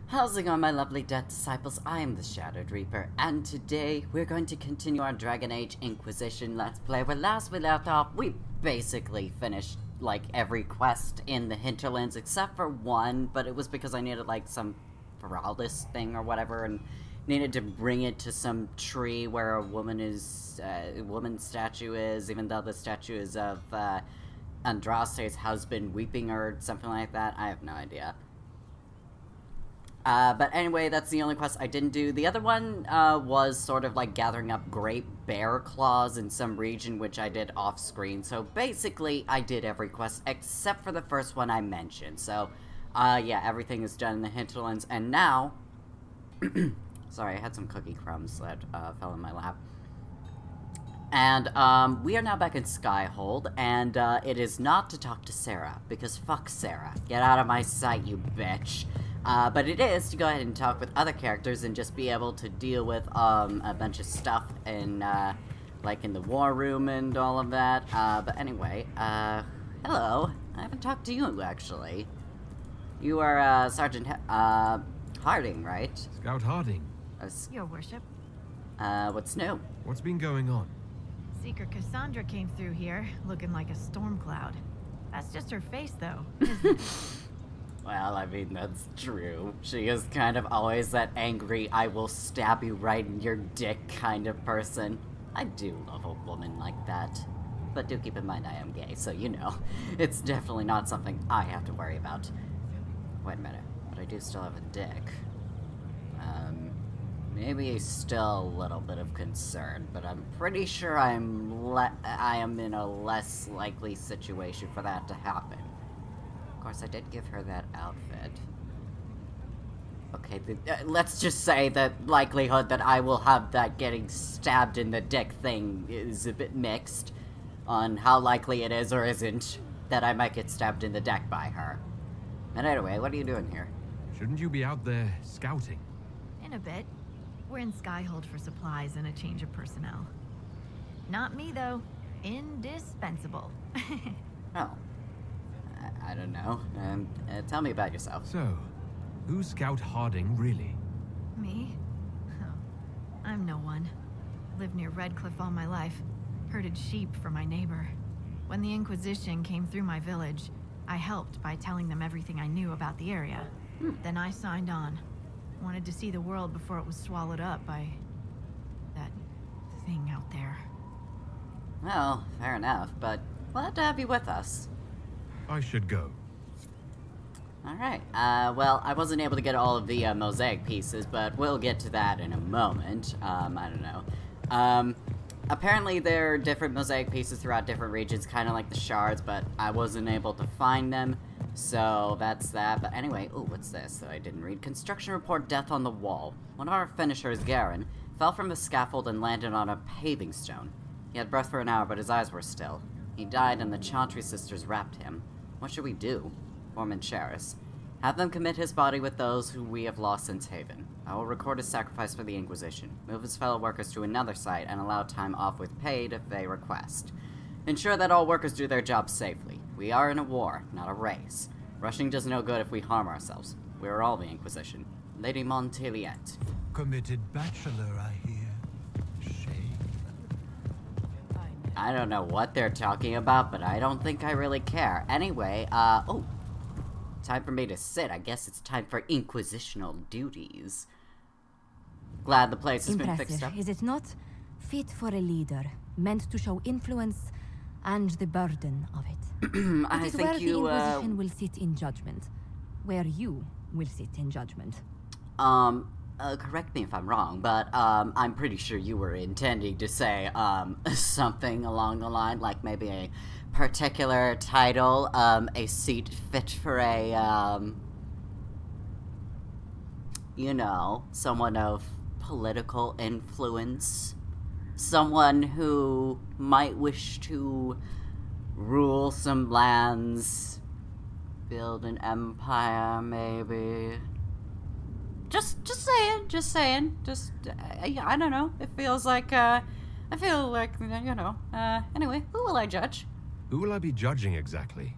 How's it going, my lovely death disciples? I am the Shadowed Reaper, and today we're going to continue our Dragon Age Inquisition Let's Play. Where last we left off, we basically finished, like, every quest in the hinterlands except for one, but it was because I needed, like, some Feraldus thing or whatever, and needed to bring it to some tree where a woman's statue is, even though the statue is of, Andraste's husband weeping or something like that. I have no idea. But anyway, that's the only quest I didn't do. The other one, was sort of like gathering up great bear claws in some region, which I did off-screen. So basically, I did every quest except for the first one I mentioned. So, yeah, everything is done in the hinterlands. And now... Sorry, I had some cookie crumbs that, fell in my lap. And, we are now back in Skyhold, and, it is not to talk to Sarah, because fuck Sarah. Get out of my sight, you bitch. But it is to go ahead and talk with other characters and just be able to deal with, a bunch of stuff in, like in the war room and all of that. But anyway, hello. I haven't talked to you, actually. You are, Sergeant, Harding, right? Scout Harding. Your worship. What's new? What's been going on? Seeker Cassandra came through here, looking like a storm cloud. That's just her face, though, isn't it? Well, I mean, that's true. She is kind of always that angry, I will stab you right in your dick kind of person. I do love a woman like that. But do keep in mind I am gay, so you know. It's definitely not something I have to worry about. Wait a minute, but I do still have a dick. Maybe still a little bit of concern, but I'm pretty sure I am in a less likely situation for that to happen. Of course, I did give her that outfit. Okay, let's just say the likelihood that I will have that getting stabbed in the dick thing is a bit mixed on how likely it is or isn't that I might get stabbed in the dick by her. And anyway, what are you doing here? Shouldn't you be out there scouting? In a bit. We're in Skyhold for supplies and a change of personnel. Not me, though. Indispensable. Oh. I don't know. Tell me about yourself. So, who's Scout Harding, really? Me? Oh, I'm no one. Lived near Redcliffe all my life. Herded sheep for my neighbor. When the Inquisition came through my village, I helped by telling them everything I knew about the area. Then I signed on. Wanted to see the world before it was swallowed up by... that thing out there. Well, fair enough, but glad to have you with us. I should go. Alright, well, I wasn't able to get all of the, mosaic pieces, but we'll get to that in a moment. I don't know. Apparently there are different mosaic pieces throughout different regions, kind of like the shards, but I wasn't able to find them, so that's that. But anyway, ooh, what's this that I didn't read? Construction report, death on the wall. One of our finishers, Garen, fell from the scaffold and landed on a paving stone. He had breath for an hour, but his eyes were still. He died and the Chantry sisters wrapped him. What should we do? Foreman Charis. Have them commit his body with those who we have lost since Haven. I will record his sacrifice for the Inquisition. Move his fellow workers to another site and allow time off with paid if they request. Ensure that all workers do their jobs safely. We are in a war, not a race. Rushing does no good if we harm ourselves. We are all the Inquisition. Lady Monteliette. Committed bachelor, I hear. Shame. I don't know what they're talking about, but I don't think I really care. Anyway, oh. Time for me to sit. I guess it's time for Inquisitional duties. Glad the place has been fixed up. Is it not? Fit for a leader, meant to show influence and the burden of it. I it is think where you, the Inquisition will sit in judgment. Where you will sit in judgment. Correct me if I'm wrong, but, I'm pretty sure you were intending to say, something along the line, like maybe a particular title, a seat fit for a, you know, someone of political influence. Someone who might wish to rule some lands, build an empire, maybe. Just saying. I don't know. It feels like, I feel like, you know, anyway, who will I judge? Who will I be judging exactly?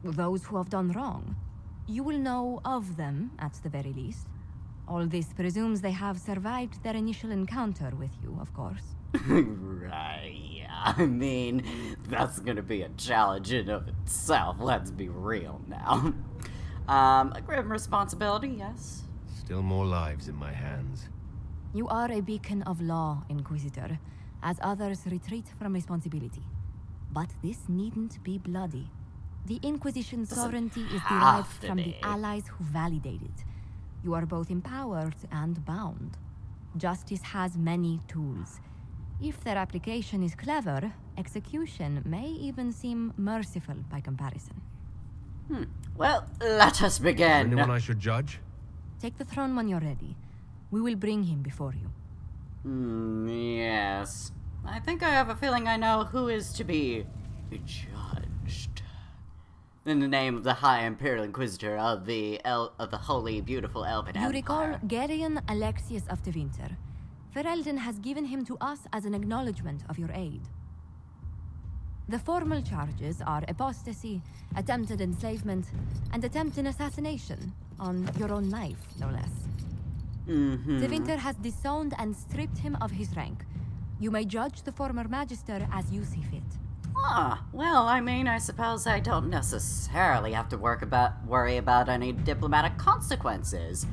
Those who have done wrong. You will know of them, at the very least. All this presumes they have survived their initial encounter with you, of course. Right, yeah. I mean, that's gonna be a challenge in of itself, let's be real now. A grim responsibility, yes. Still more lives in my hands. You are a beacon of law, Inquisitor, as others retreat from responsibility. But this needn't be bloody. The Inquisition's sovereignty is derived from the allies who validate it. You are both empowered and bound. Justice has many tools. If their application is clever, execution may even seem merciful by comparison. Well, let us begin. Anyone I should judge? Take the throne when you're ready. We will bring him before you. Yes. I think I have a feeling I know who is to be judged. In the name of the High Imperial Inquisitor of the Holy Beautiful Elven Empire. You recall Gerion Alexius of Tevinter. Ferelden has given him to us as an acknowledgement of your aid. The formal charges are apostasy, attempted enslavement, and attempted assassination on your own life, no less. Tevinter has disowned and stripped him of his rank. You may judge the former magister as you see fit. Ah, well, I mean, I suppose I don't necessarily have to worry about any diplomatic consequences.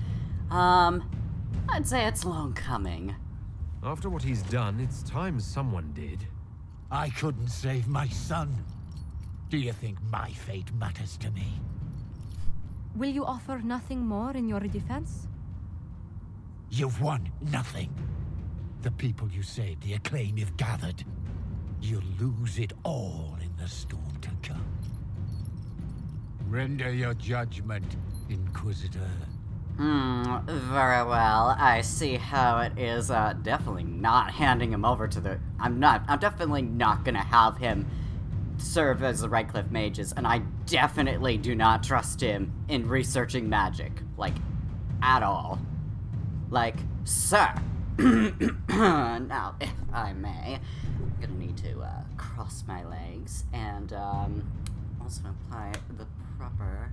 I'd say it's long coming. After what he's done, it's time someone did. I couldn't save my son. Do you think my fate matters to me? Will you offer nothing more in your defense? You've won nothing. The people you saved, the acclaim you've gathered. You'll lose it all in the storm to come. Render your judgment, Inquisitor. Very well. I see how it is. Definitely not handing him over to the... I'm definitely not gonna have him serve as the Redcliffe Mages, and I definitely do not trust him in researching magic. Like, at all. Like, sir. Now, if I may, I'm gonna need to, cross my legs, and, also apply the proper...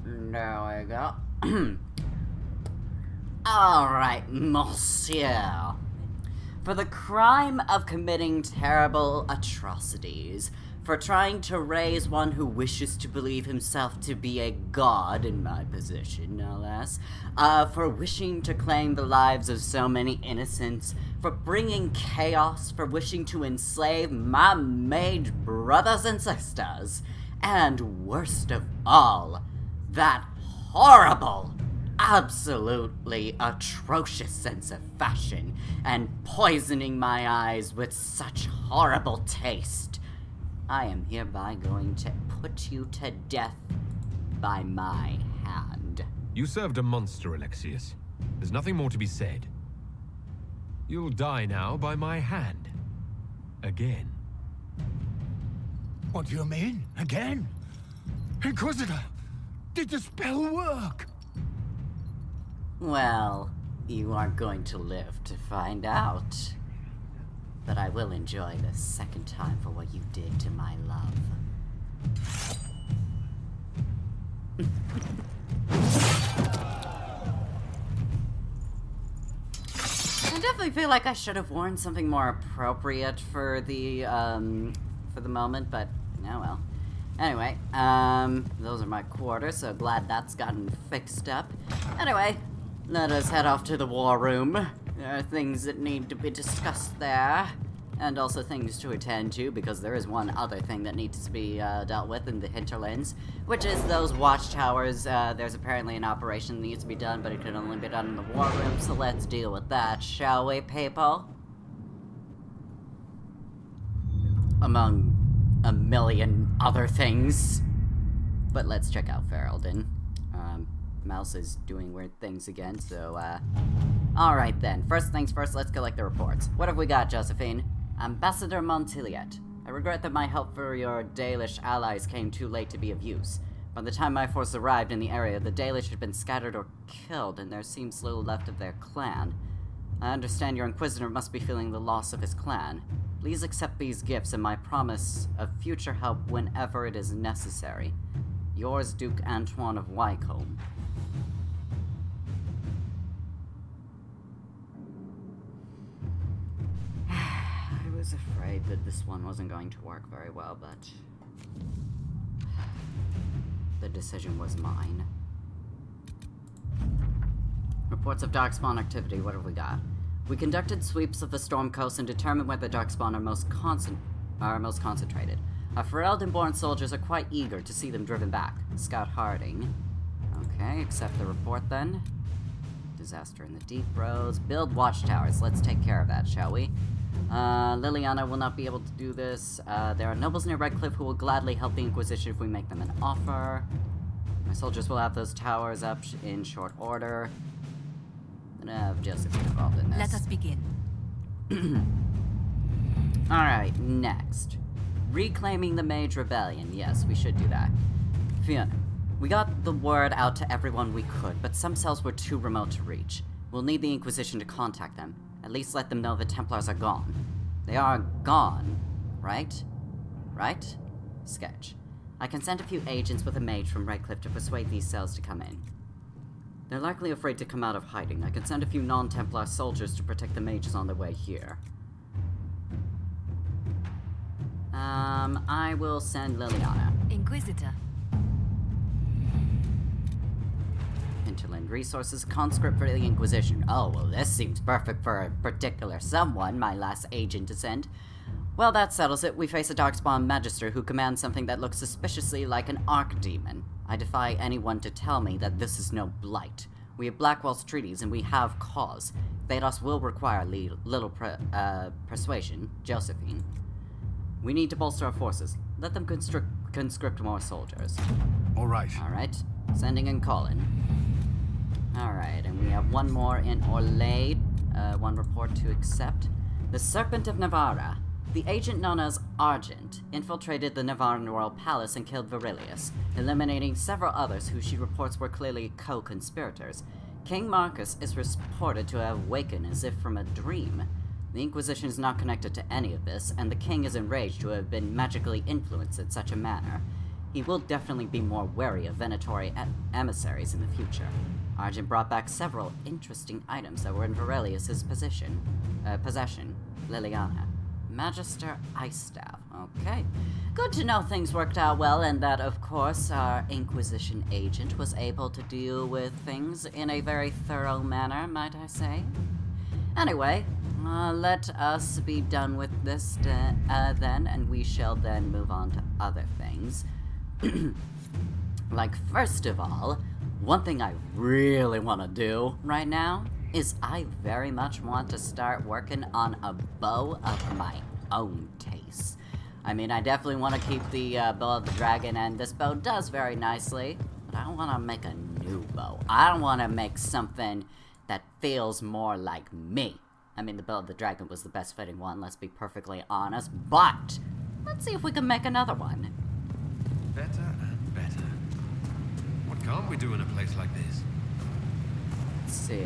There we go. Alright, monsieur. For the crime of committing terrible atrocities, for trying to raise one who wishes to believe himself to be a god in my position, no less, for wishing to claim the lives of so many innocents, for bringing chaos, for wishing to enslave my mage brothers and sisters, and worst of all, that horrible, absolutely atrocious sense of fashion, and poisoning my eyes with such horrible taste. I am hereby going to put you to death by my hand. You served a monster, Alexius. There's nothing more to be said. You'll die now by my hand. Again. What do you mean? Again? Inquisitor! Did the spell work? Well, you aren't going to live to find out. But I will enjoy this second time for what you did to my love. I definitely feel like I should have worn something more appropriate for the moment, but oh well. Anyway, those are my quarters, so glad that's gotten fixed up. Anyway, let us head off to the war room. There are things that need to be discussed there, and also things to attend to, because there is one other thing that needs to be dealt with in the hinterlands, which is those watchtowers. There's apparently an operation that needs to be done, but it can only be done in the war room, so let's deal with that, shall we, people? Among a million other things. But let's check out Ferelden. Mouse is doing weird things again, so, alright then. First things first, let's collect the reports. What have we got, Josephine? Ambassador Montiliet. I regret that my help for your Dalish allies came too late to be of use. By the time my force arrived in the area, the Dalish had been scattered or killed, and there seems little left of their clan. I understand your Inquisitor must be feeling the loss of his clan. Please accept these gifts and my promise of future help whenever it is necessary. Yours, Duke Antoine of Wycombe. I was afraid that this one wasn't going to work very well, but the decision was mine. Reports of darkspawn activity, what have we got? We conducted sweeps of the Storm Coast and determined where the darkspawn are most concentrated. Our Ferelden-born soldiers are quite eager to see them driven back. Scout Harding. Okay, accept the report then. Disaster in the deep roads. Build watchtowers. Let's take care of that, shall we? Liliana will not be able to do this. There are nobles near Redcliffe who will gladly help the Inquisition if we make them an offer. My soldiers will have those towers up in short order. I'm gonna have Joseph involved in this. Let us begin. Alright, next. Reclaiming the Mage Rebellion. Yes, we should do that. Fiona, we got the word out to everyone we could, but some cells were too remote to reach. We'll need the Inquisition to contact them. At least let them know the Templars are gone. They are gone, right? Right? Sketch. I can send a few agents with a mage from Redcliffe to persuade these cells to come in. They're likely afraid to come out of hiding. I can send a few non-Templar soldiers to protect the mages on their way here. I will send Liliana. Inquisitor. Hinterland resources, conscript for the Inquisition. Oh, well, this seems perfect for a particular someone, my last agent to send. Well, that settles it. We face a darkspawn magister who commands something that looks suspiciously like an archdemon. I defy anyone to tell me that this is no blight. We have Blackwall's treaties, and we have cause. Thanos will require little persuasion. Josephine. We need to bolster our forces. Let them conscript more soldiers. Alright. Alright. Sending in Colin. Alright, and we have one more in Orlade. One report to accept. The Serpent of Navarra. The agent known as Argent infiltrated the Navarran royal palace and killed Virilius, eliminating several others who she reports were clearly co-conspirators. King Marcus is reported to have awakened as if from a dream. The Inquisition is not connected to any of this, and the king is enraged to have been magically influenced in such a manner. He will definitely be more wary of Venatori emissaries in the future. Argent brought back several interesting items that were in Virilius' possession. Liliana. Magister Ice Staff. Okay. Good to know things worked out well, and that, of course, our Inquisition agent was able to deal with things in a very thorough manner, might I say. Anyway, let us be done with this then, and we shall then move on to other things. Like, first of all, one thing I really want to do right now is I very much want to start working on a bow of my own taste. I mean, I definitely want to keep the bow of the dragon, and this bow does very nicely, but I want to make a new bow. I want to make something that feels more like me. I mean, the bow of the dragon was the best fitting one, let's be perfectly honest, but let's see if we can make another one. Better and better. What can't we do in a place like this? Let's see,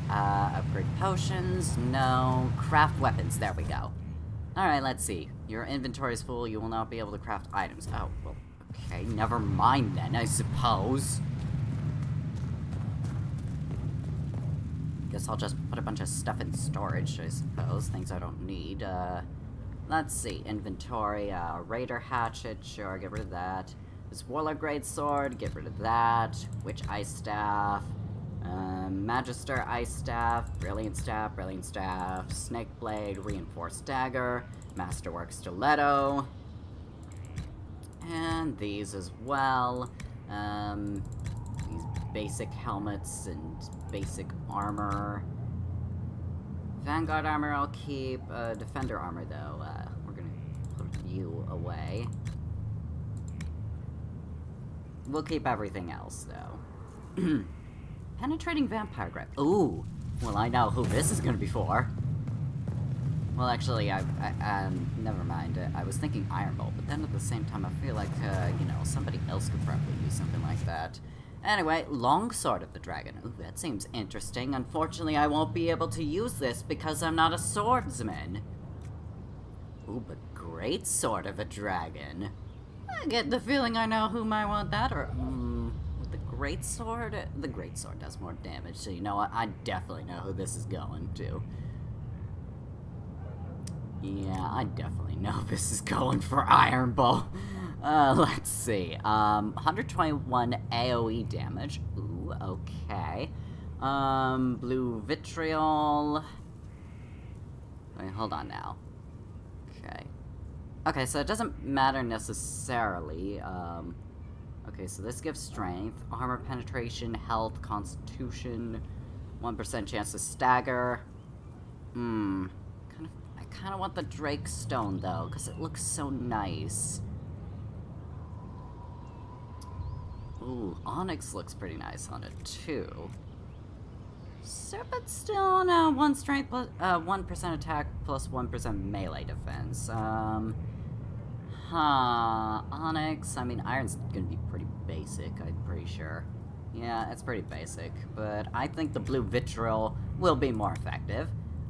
upgrade potions, no, craft weapons, there we go. Alright, let's see, your inventory is full, you will not be able to craft items. Oh, well, okay, never mind then, I suppose. Guess I'll just put a bunch of stuff in storage, I suppose, things I don't need. Let's see, inventory, Raider Hatchet, sure, get rid of that. This Warlock Great Sword, get rid of that. Witch Ice Staff. Magister Ice Staff, Brilliant Staff, Snake Blade, Reinforced Dagger, Masterwork Stiletto, and these as well. These basic helmets and basic armor. Vanguard armor I'll keep, Defender armor though, we're gonna put you away. We'll keep everything else though. Penetrating Vampire Grip. Ooh! Well, I know who this is gonna be for. Well, actually, never mind. I was thinking Iron Bolt, but then at the same time, I feel like, you know, somebody else could probably use something like that. Anyway, Longsword of the Dragon. Ooh, that seems interesting. Unfortunately, I won't be able to use this because I'm not a swordsman. Ooh, but Great Sword of a Dragon. I get the feeling I know who might want that, or, with the greatsword? The greatsword does more damage, so you know what? I definitely know who this is going to. Yeah, I definitely know this is going for Iron Bowl. Let's see. 121 AoE damage. Ooh, okay. Blue vitriol. Wait, hold on now. Okay. Okay, so it doesn't matter necessarily. Okay, so this gives strength, armor penetration, health, constitution, 1% chance to stagger. I kind of want the Drake Stone, though, because it looks so nice. Ooh, Onyx looks pretty nice on it, too. Serpent Stone, 1 strength plus, 1% attack plus 1% melee defense. Onyx, I mean, Iron's gonna be pretty basic, I'm pretty sure. Yeah, it's pretty basic, but I think the blue vitriol will be more effective.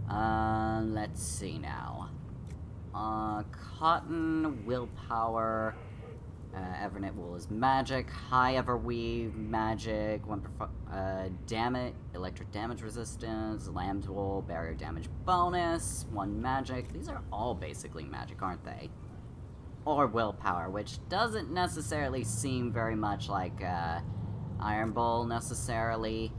Let's see now. Cotton, willpower, Evernet wool is magic, high everweave, magic, 1 damage, electric damage resistance, lamb's wool, barrier damage bonus, 1 magic. These are all basically magic, aren't they? Or willpower, which doesn't necessarily seem very much like, Iron Bowl, necessarily.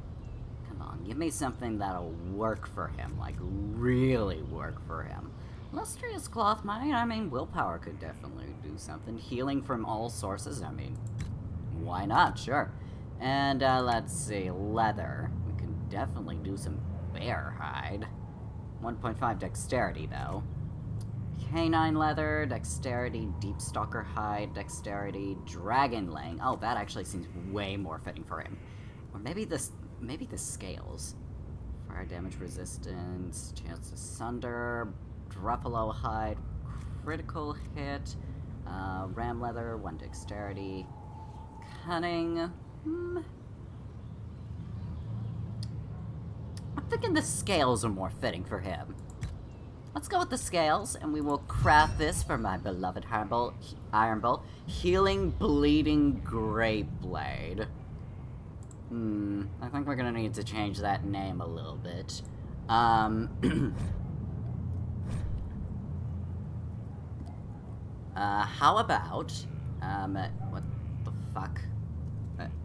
Come on, give me something that'll work for him, like, really work for him. Lustrous Cloth Mine, I mean, willpower could definitely do something. Healing from all sources, I mean, why not? Sure. And, let's see, leather. We can definitely do some bear hide. 1.5 dexterity, though. Canine leather, dexterity, deep stalker hide, dexterity, dragon laying. Oh, that actually seems way more fitting for him. Or maybe the scales. Fire damage resistance, chance to sunder, Druffalo hide, critical hit, ram leather, 1 dexterity, cunning. I'm thinking the scales are more fitting for him. Let's go with the scales, and we will craft this for my beloved Iron Bowl. Healing Bleeding Great Blade. I think we're gonna need to change that name a little bit. How about, what the fuck?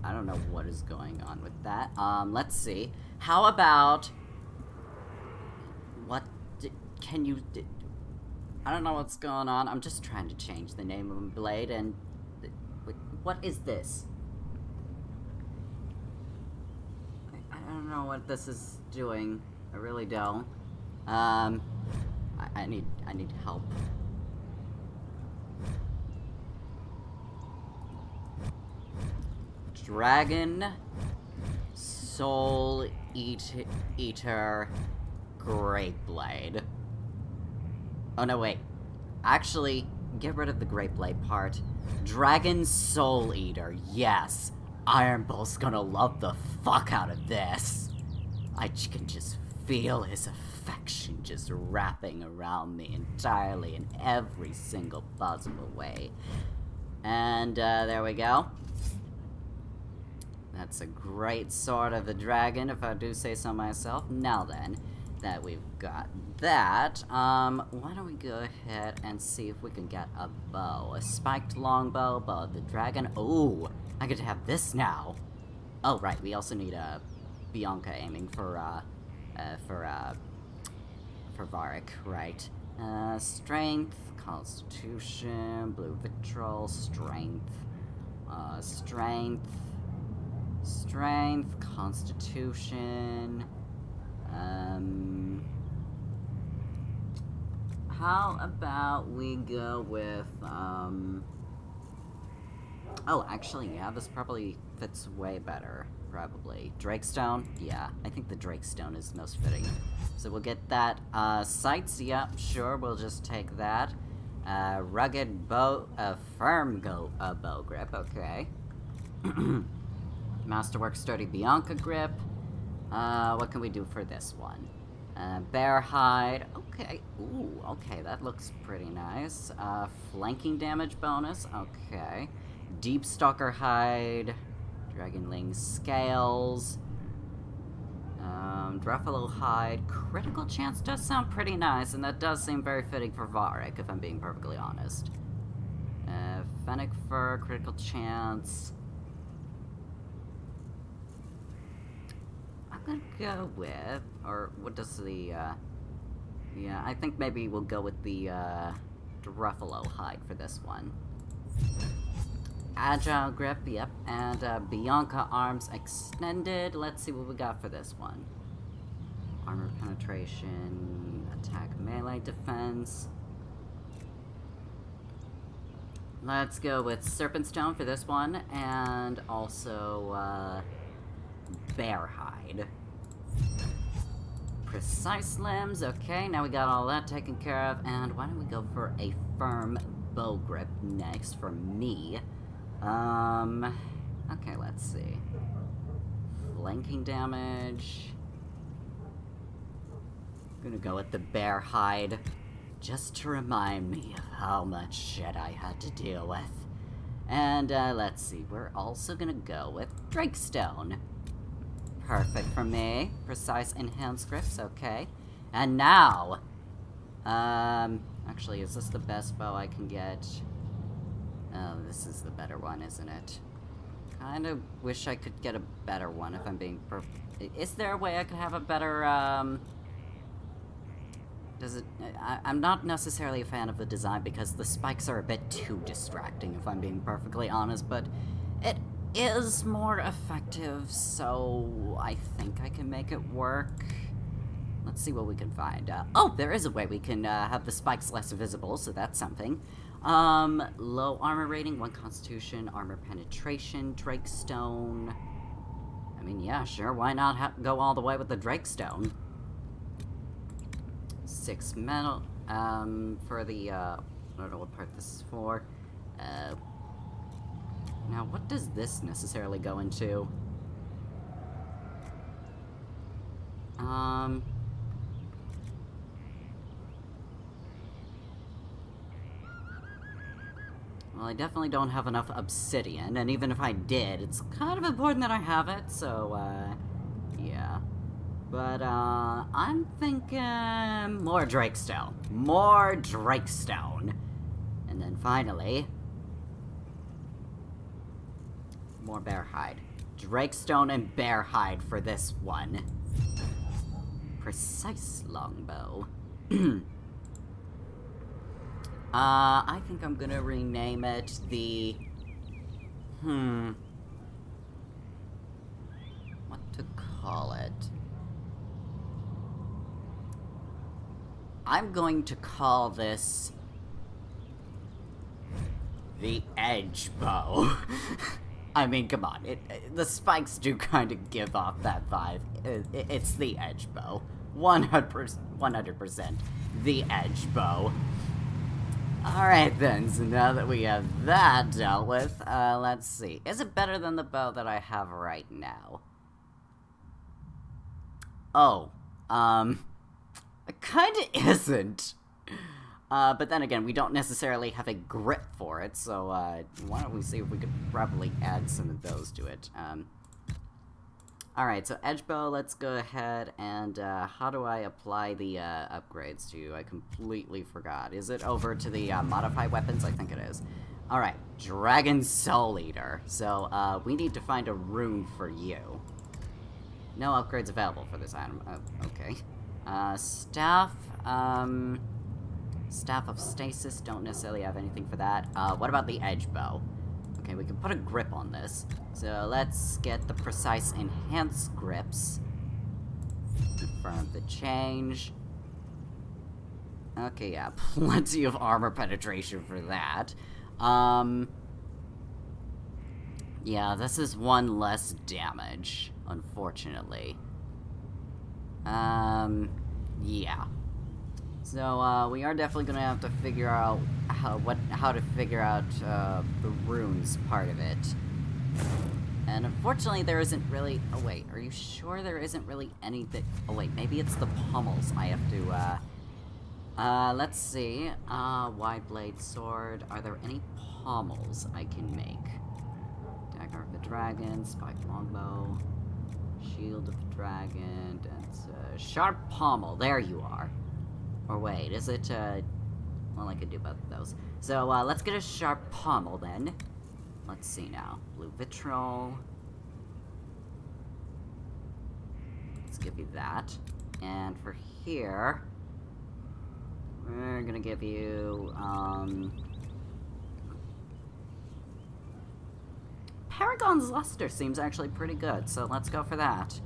I don't know what is going on with that. Let's see. How about, I don't know what's going on. I'm just trying to change the name of my blade, and what is this? I don't know what this is doing. I really don't. I need help. Dragon Soul Eater Great Blade. Oh no, wait. Actually, get rid of the Great Blade part. Dragon Soul Eater, yes. Iron Bull's gonna love the fuck out of this. I can just feel his affection just wrapping around me entirely in every single possible way. And, there we go. That's a great sword of the dragon, if I do say so myself. Now then, that we've got that, why don't we go ahead and see if we can get a bow. A spiked longbow, bow of the dragon. Ooh, I get to have this now. Oh, right, we also need a Bianca aiming for Varric, right. Strength, constitution, blue vitriol, strength, strength, constitution, how about we go with, oh, actually, yeah, this probably fits way better, probably. Drakestone? Yeah, I think the Drakestone is most fitting. So we'll get that. Sights? Yep, sure, we'll just take that. Rugged bow, firm bow grip, okay. Masterwork Sturdy Bianca grip. What can we do for this one? Bear hide. Okay. Ooh, okay, that looks pretty nice. Flanking damage bonus. Okay. Deep stalker hide. Dragonling scales. Druffalo hide. Critical chance does sound pretty nice, and that does seem very fitting for Varric, if I'm being perfectly honest. Fennec fur, critical chance. I'm gonna go with, or what does the, yeah, I think maybe we'll go with the, Druffalo hide for this one. Agile grip, yep, and, Bianca arms extended. Let's see what we got for this one. Armor penetration, attack melee defense. Let's go with Serpent Stone for this one, and also, Bear hide. Precise limbs, okay, now we got all that taken care of, and why don't we go for a firm bow grip next for me. Okay, let's see. Flanking damage. I'm gonna go with the bear hide, just to remind me of how much shit I had to deal with. And, let's see, we're also gonna go with Drakestone. Perfect for me. Precise enhanced grips, okay. And now, actually, is this the best bow I can get? Oh, this is the better one, isn't it? Kinda wish I could get a better one, if I'm being is there a way I could have a better, I'm not necessarily a fan of the design because the spikes are a bit too distracting, if I'm being perfectly honest, but it is more effective, so I think I can make it work. Let's see what we can find. Oh, there is a way we can have the spikes less visible, so that's something. Low armor rating, 1 constitution, armor penetration, Drakestone. I mean, yeah, sure, why not go all the way with the Drakestone? 6 metal, for the, I don't know what part this is for. Now, what does this necessarily go into? Well, I definitely don't have enough obsidian, and even if I did, it's kind of important that I have it, so, yeah. But, I'm thinking more Drakestone. More Drakestone. And then finally, more bear hide. Drakestone and bear hide for this one. Precise longbow. I think I'm gonna rename it the... what to call it? I'm going to call this... the edge bow. I mean, come on, the spikes do kind of give off that vibe. It's the edge bow. 100% the edge bow. Alright then, so now that we have that dealt with, let's see. Is it better than the bow that I have right now? Oh, it kinda isn't. But then again, we don't necessarily have a grip for it, so, why don't we see if we could probably add some of those to it. Alright, so edge bow, let's go ahead and, how do I apply the, upgrades to? I completely forgot. Is it over to the, modify weapons? I think it is. Alright, Dragon Soul Eater. So, we need to find a rune for you. No upgrades available for this item. Okay. Staff, Staff of Stasis, don't necessarily have anything for that. What about the edge bow? Okay, we can put a grip on this. So let's get the precise enhanced grips. Confirm the change. Okay, yeah, plenty of armor penetration for that. Yeah, this is 1 less damage, unfortunately. Yeah. So, we are definitely gonna have to figure out how to figure out, the runes part of it. And unfortunately, there isn't really... Oh, wait. Are you sure there isn't really anything... Oh, wait. Maybe it's the pommels I have to, let's see. Wide blade sword. Are there any pommels I can make? Dagger of the Dragon, spiked longbow, shield of the dragon, and sharp pommel. There you are. Or wait, is it, well, I could do both of those. So, let's get a sharp pommel then. Let's see now. Blue vitriol. Let's give you that. And for here, we're gonna give you, Paragon's Luster seems actually pretty good, so let's go for that.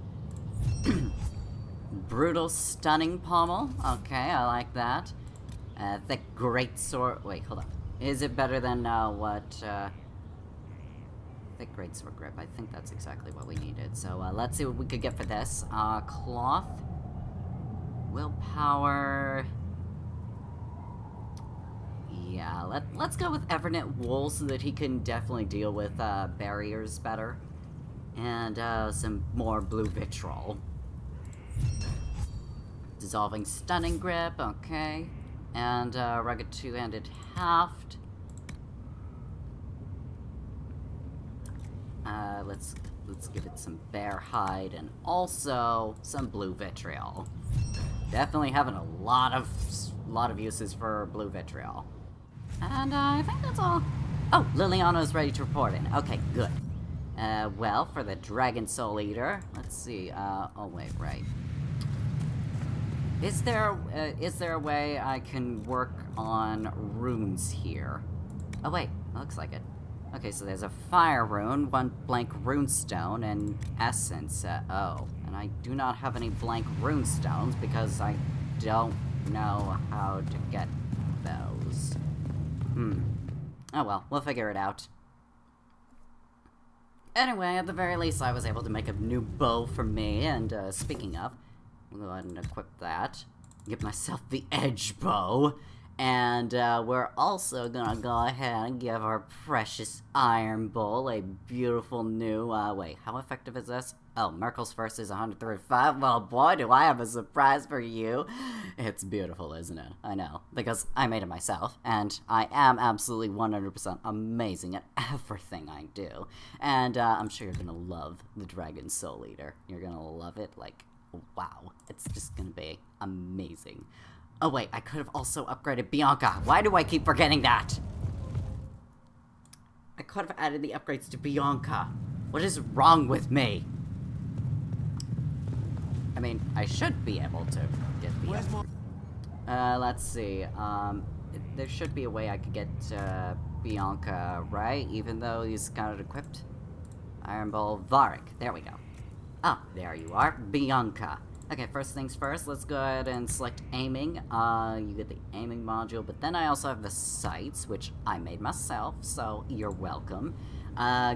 Brutal Stunning Pommel. Okay, I like that. Thick Great Sword. Wait, hold on. Is it better than, Thick Great Sword Grip? I think that's exactly what we needed. So, let's see what we could get for this. Cloth. Willpower. Yeah, let's go with Evernet Wool so that he can definitely deal with barriers better. And some more blue vitriol. Dissolving Stunning Grip, okay. And rugged two-handed haft. Let's give it some bear hide and also some blue vitriol. Definitely having a lot of uses for blue vitriol. And I think that's all. Oh, Liliana's ready to report in. Okay, good. Well, for the Dragon Soul Eater, let's see. Oh wait, right. Is there a way I can work on runes here? Oh wait, looks like it. Okay, so there's a fire rune, one blank rune stone, and essence. Oh, and I do not have any blank rune stones because I don't know how to get those. Oh well, we'll figure it out. Anyway, at the very least, I was able to make a new bow for me, and speaking of, we'll go ahead and equip that. Give myself the edge bow. And we're also gonna go ahead and give our precious Iron Bull a beautiful new, wait, how effective is this? Oh, Merkel's first is 135. Well, boy, do I have a surprise for you. It's beautiful, isn't it? I know, because I made it myself, and I am absolutely 100% amazing at everything I do. And I'm sure you're gonna love the Dragon Soul Eater. You're gonna love it, like, wow. It's just gonna be amazing. Oh wait, I could have also upgraded Bianca. Why do I keep forgetting that? I could have added the upgrades to Bianca. What is wrong with me? I mean, I should be able to get Bianca. Let's see. There should be a way I could get Bianca, right? Even though he's kind of equipped. Iron Bull, Varric. There we go. Ah, there you are. Bianca. Okay, first things first, let's go ahead and select aiming. You get the aiming module, but then I also have the sights, which I made myself, so you're welcome.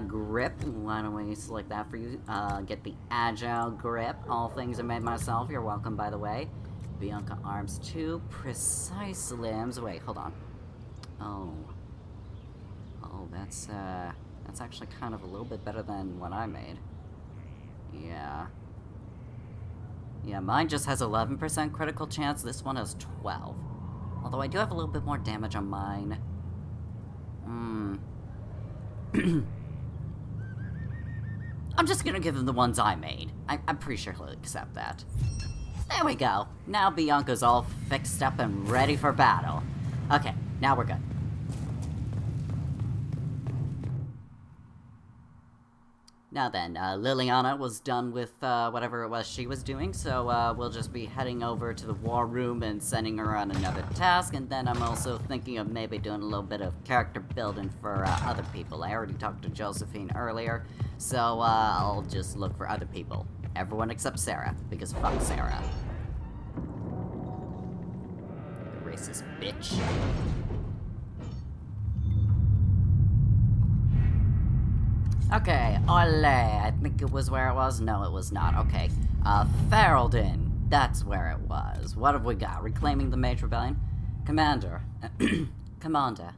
Grip, why don't we select that for you? Get the agile grip, all things I made myself, you're welcome, by the way. Bianca arms 2, precise limbs, wait, hold on. Oh, that's actually kind of a little bit better than what I made. Yeah. Yeah, mine just has 11% critical chance, this one has 12. Although I do have a little bit more damage on mine. I'm just gonna give him the ones I made. I'm pretty sure he'll accept that. There we go. Now Bianca's all fixed up and ready for battle. Okay, now we're good. Now then, Liliana was done with whatever it was she was doing, so we'll just be heading over to the war room and sending her on another task, and then I'm also thinking of maybe doing a little bit of character building for other people. I already talked to Josephine earlier, so I'll just look for other people. Everyone except Sarah, because fuck Sarah. Racist bitch. Okay, Ole, I think it was where it was. No, it was not. Okay, Ferelden, that's where it was. What have we got? Reclaiming the Mage Rebellion? Commander. Commander.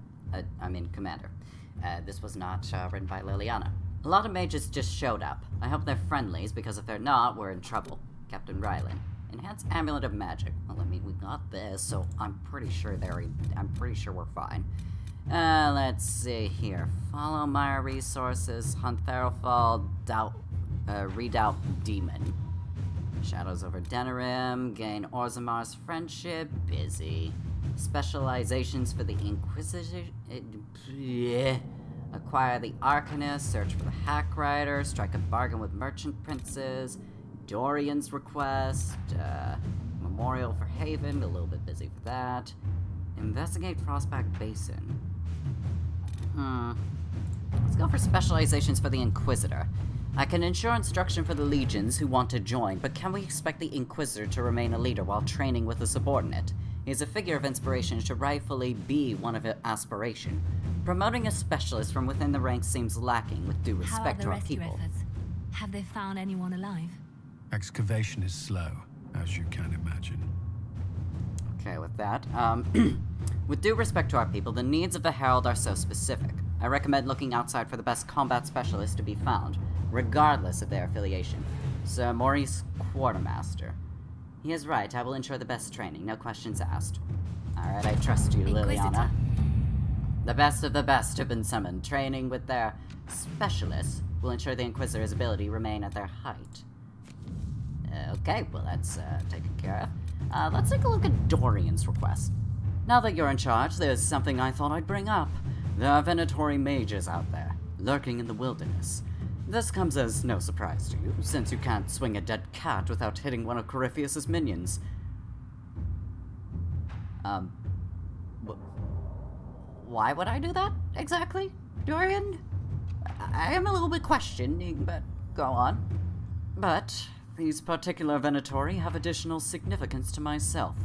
This was not written by Liliana. A lot of mages just showed up. I hope they're friendlies, because if they're not, we're in trouble. Captain Rylan. Enhanced Amulet of Magic. Well, I mean, we got this, so I'm pretty sure we're fine. Let's see here. Follow my resources. Hunt Therafall. Redoubt Demon. Shadows over Denerim. Gain Orzamar's friendship. Busy. Specializations for the Inquisition. Acquire the Arcanist. Search for the Hack Rider. Strike a bargain with Merchant Princes. Dorian's Request. Memorial for Haven. A little bit busy for that. Investigate Frostback Basin. Let's go for specializations for the Inquisitor. I can ensure instruction for the legions who want to join, but can we expect the Inquisitor to remain a leader while training with a subordinate? He is a figure of inspiration, should rightfully be one of aspiration. Promoting a specialist from within the ranks seems lacking, with due respect to our people. Efforts? Have they found anyone alive? Excavation is slow, as you can imagine. Okay, with that, with due respect to our people, the needs of the Herald are so specific. I recommend looking outside for the best combat specialists to be found, regardless of their affiliation. Sir Maurice Quartermaster. He is right, I will ensure the best training, no questions asked. Alright, I trust you, Liliana. The best of the best have been summoned. Training with their specialists will ensure the Inquisitor's ability remain at their height. Okay, well that's taken care of. Let's take a look at Dorian's request. Now that you're in charge, there's something I thought I'd bring up. There are Venatori mages out there, lurking in the wilderness. This comes as no surprise to you, since you can't swing a dead cat without hitting one of Corypheus's minions. Why would I do that, exactly, Dorian? I am a little bit questioning, but go on. But these particular Venatori have additional significance to myself.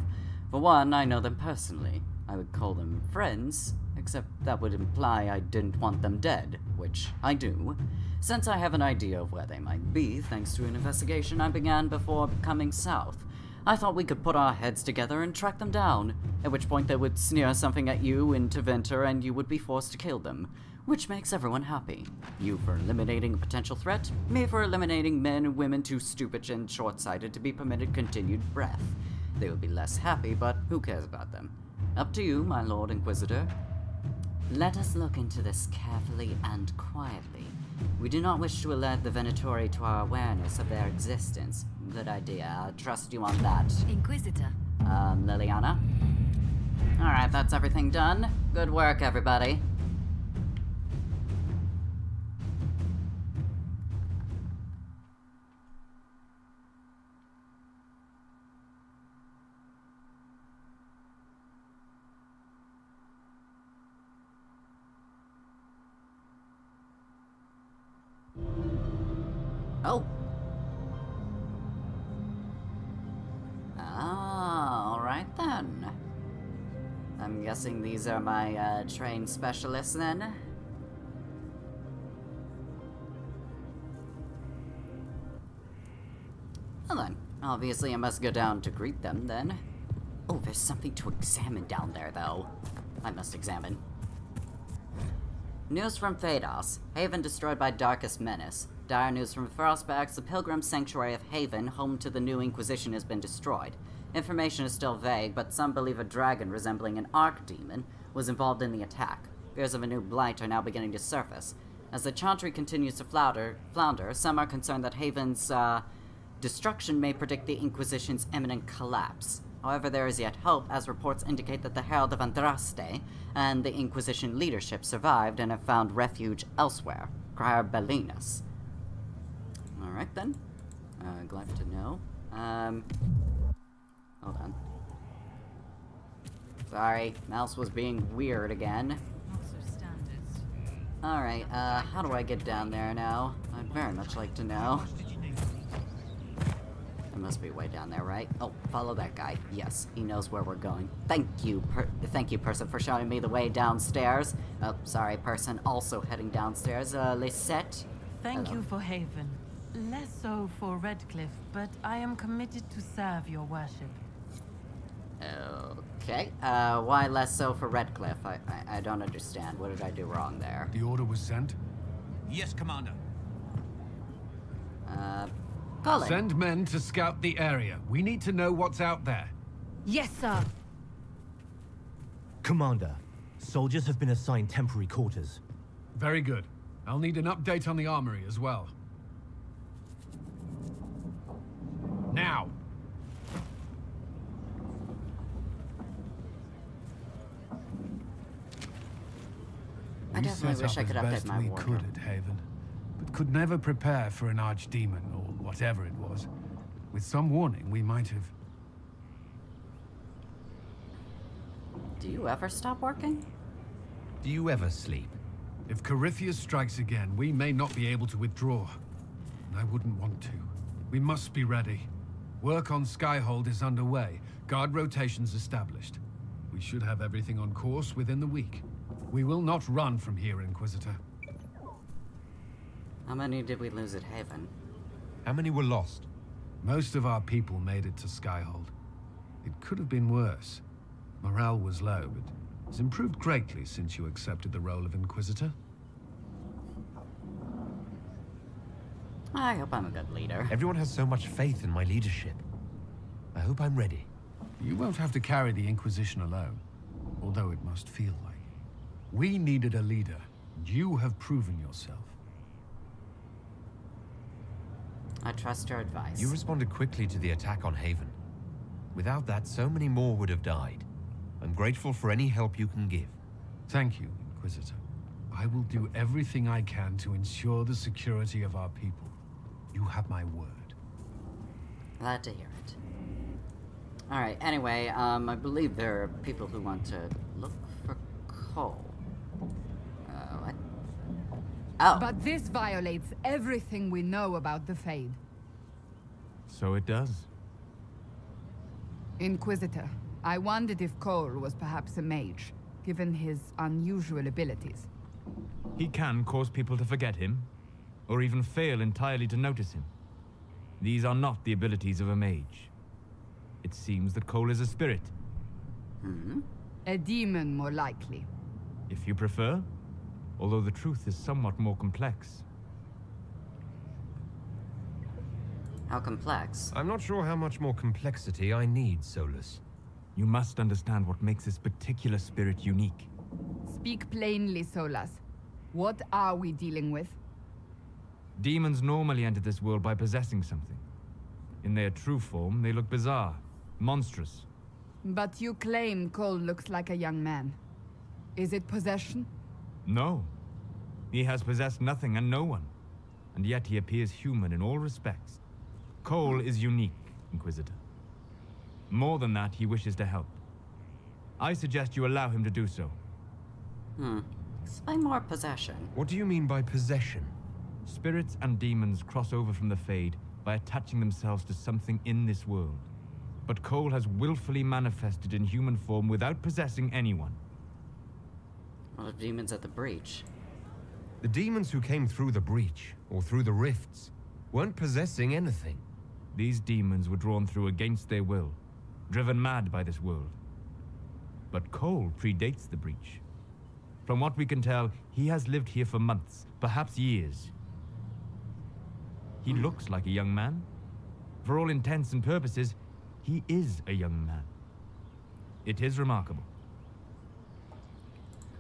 For one, I know them personally. I would call them friends, except that would imply I didn't want them dead, which I do. Since I have an idea of where they might be, thanks to an investigation I began before coming south, I thought we could put our heads together and track them down, at which point they would sneer something at you in Teventer and you would be forced to kill them, which makes everyone happy. You for eliminating a potential threat, me for eliminating men and women too stupid and short-sighted to be permitted continued breath. They would be less happy, but who cares about them? Up to you, my Lord Inquisitor. Let us look into this carefully and quietly. We do not wish to alert the Venatori to our awareness of their existence. Good idea. I'll trust you on that. Inquisitor. Liliana? Alright, that's everything done. Good work, everybody. Oh. Ah, alright then. I'm guessing these are my, trained specialists then? Well then, obviously I must go down to greet them then. Oh, there's something to examine down there though. I must examine. News from Phaedos. Haven destroyed by Darkest Menace. Dire news from Frostbacks. The Pilgrim Sanctuary of Haven, home to the new Inquisition, has been destroyed. Information is still vague, but some believe a dragon resembling an archdemon was involved in the attack. Fears of a new blight are now beginning to surface. As the Chantry continues to flounder, some are concerned that Haven's destruction may predict the Inquisition's imminent collapse. However, there is yet hope, as reports indicate that the Herald of Andraste and the Inquisition leadership survived and have found refuge elsewhere. Crier Bellinus. Alright then. Glad to know. Hold on. Sorry, mouse was being weird again. Alright, how do I get down there now? I'd very much like to know. It must be way down there, right? Oh, follow that guy. Yes, he knows where we're going. Thank you, person, for showing me the way downstairs. Oh, sorry, person, also heading downstairs. Lisette? Thank you for Haven. Less so for Redcliffe, but I am committed to serve your worship. Okay, why less so for Redcliffe? I don't understand. What did I do wrong there? The order was sent? Yes, Commander. Colin. Send men to scout the area. We need to know what's out there. Yes, sir. Commander, soldiers have been assigned temporary quarters. Very good. I'll need an update on the armory as well. Now! I definitely wish I could update my we wardrobe. could at Haven, but could never prepare for an archdemon, or whatever it was. With some warning, we might have... Do you ever stop working? Do you ever sleep? If Corypheus strikes again, we may not be able to withdraw. And I wouldn't want to. We must be ready. Work on Skyhold is underway. Guard rotations established. We should have everything on course within the week. We will not run from here, Inquisitor. How many did we lose at Haven? How many were lost? Most of our people made it to Skyhold. It could have been worse. Morale was low, but it's improved greatly since you accepted the role of Inquisitor. I hope I'm a good leader. Everyone has so much faith in my leadership. I hope I'm ready. You won't have to carry the Inquisition alone, although it must feel like. We needed a leader, and you have proven yourself. I trust your advice. You responded quickly to the attack on Haven. Without that, so many more would have died. I'm grateful for any help you can give. Thank you, Inquisitor. I will do everything I can to ensure the security of our people. You have my word. Glad to hear it. Alright, anyway, I believe there are people who want to look for coal. What? Oh. But this violates everything we know about the Fade. So it does. Inquisitor, I wondered if Cole was perhaps a mage, given his unusual abilities. He can cause people to forget him, or even fail entirely to notice him. These are not the abilities of a mage. It seems that Cole is a spirit. Hmm? A demon, more likely. If you prefer, although the truth is somewhat more complex. How complex? I'm not sure how much more complexity I need, Solus. You must understand what makes this particular spirit unique. Speak plainly, Solas. What are we dealing with? Demons normally enter this world by possessing something. In their true form, they look bizarre, monstrous. But you claim Cole looks like a young man. Is it possession? No. He has possessed nothing and no one. And yet he appears human in all respects. Cole is unique, Inquisitor. More than that, he wishes to help. I suggest you allow him to do so. Explain more possession. What do you mean by possession? Spirits and demons cross over from the Fade by attaching themselves to something in this world. But Cole has willfully manifested in human form without possessing anyone. What of demons at the breach? The demons who came through the breach, or through the rifts, weren't possessing anything. These demons were drawn through against their will, driven mad by this world. But Cole predates the breach. From what we can tell, he has lived here for months, perhaps years. He looks like a young man. For all intents and purposes, he is a young man. It is remarkable.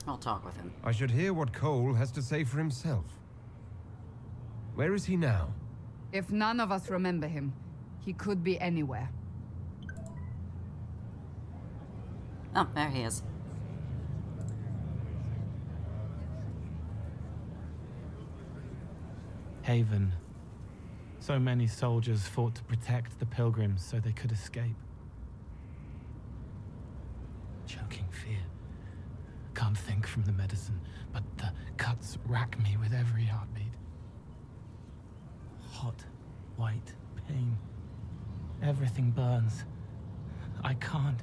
I'll talk with him. I should hear what Cole has to say for himself. Where is he now? If none of us remember him, he could be anywhere. Oh, there he is. Haven. So many soldiers fought to protect the pilgrims so they could escape. Choking fear. Can't think from the medicine, but the cuts rack me with every heartbeat. Hot, white pain. Everything burns. I can't.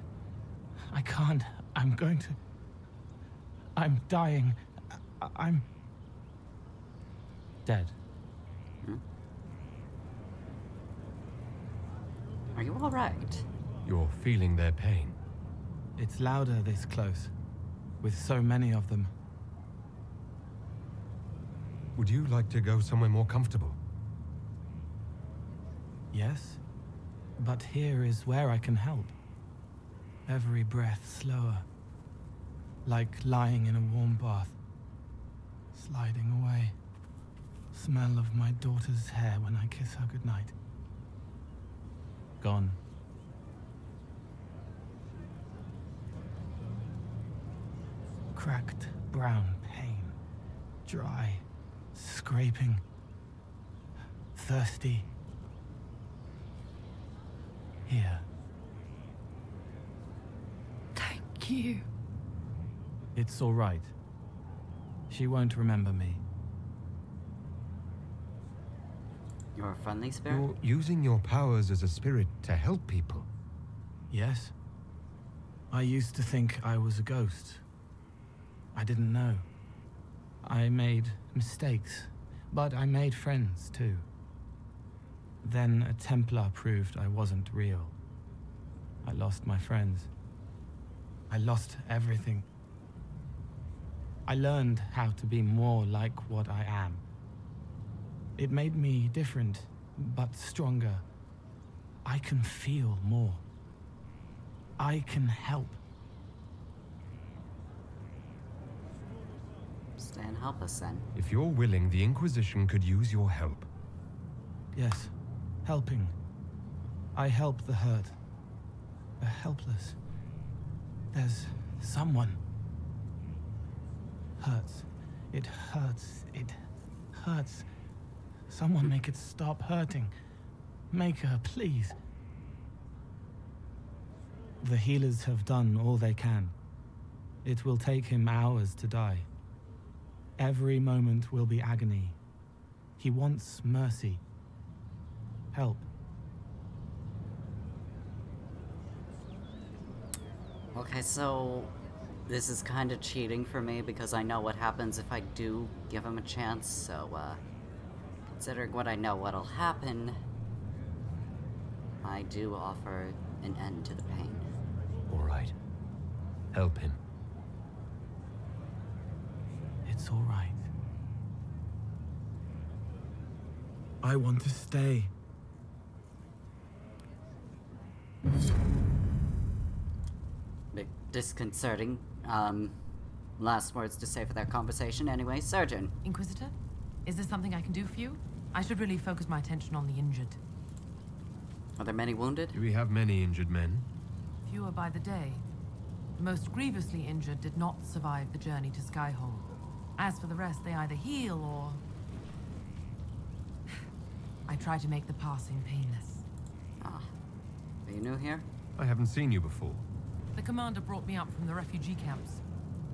I'm going to... I'm dying. I'm... dead. Are you alright? You're feeling their pain. It's louder this close, with so many of them. Would you like to go somewhere more comfortable? Yes, but here is where I can help. Every breath slower, like lying in a warm bath, sliding away. Smell of my daughter's hair when I kiss her goodnight. Gone. Cracked brown pain, dry, scraping, thirsty. Here. Thank you. It's all right. She won't remember me. You're a friendly spirit? You're using your powers as a spirit to help people. Yes. I used to think I was a ghost. I didn't know. I made mistakes, but I made friends too. Then a Templar proved I wasn't real. I lost my friends. I lost everything. I learned how to be more like what I am. It made me different, but stronger. I can feel more. I can help. Stay and help us then. If you're willing, the Inquisition could use your help. Yes, helping. I help the hurt. The helpless. There's someone. Hurts. It hurts. It hurts. Someone make it stop hurting. Make her, please. The healers have done all they can. It will take him hours to die. Every moment will be agony. He wants mercy. Help. Okay, so this is kind of cheating for me because I know what happens if I do give him a chance, so, considering what I know what'll happen, I do offer an end to the pain. All right. Help him. It's all right. I want to stay. Bit disconcerting. Last words to say for that conversation anyway. Surgeon. Inquisitor? Is there something I can do for you? I should really focus my attention on the injured. Are there many wounded? Do we have many injured men? Fewer by the day. The most grievously injured did not survive the journey to Skyhold. As for the rest, they either heal or... I try to make the passing painless. Ah. Are you new here? I haven't seen you before. The commander brought me up from the refugee camps.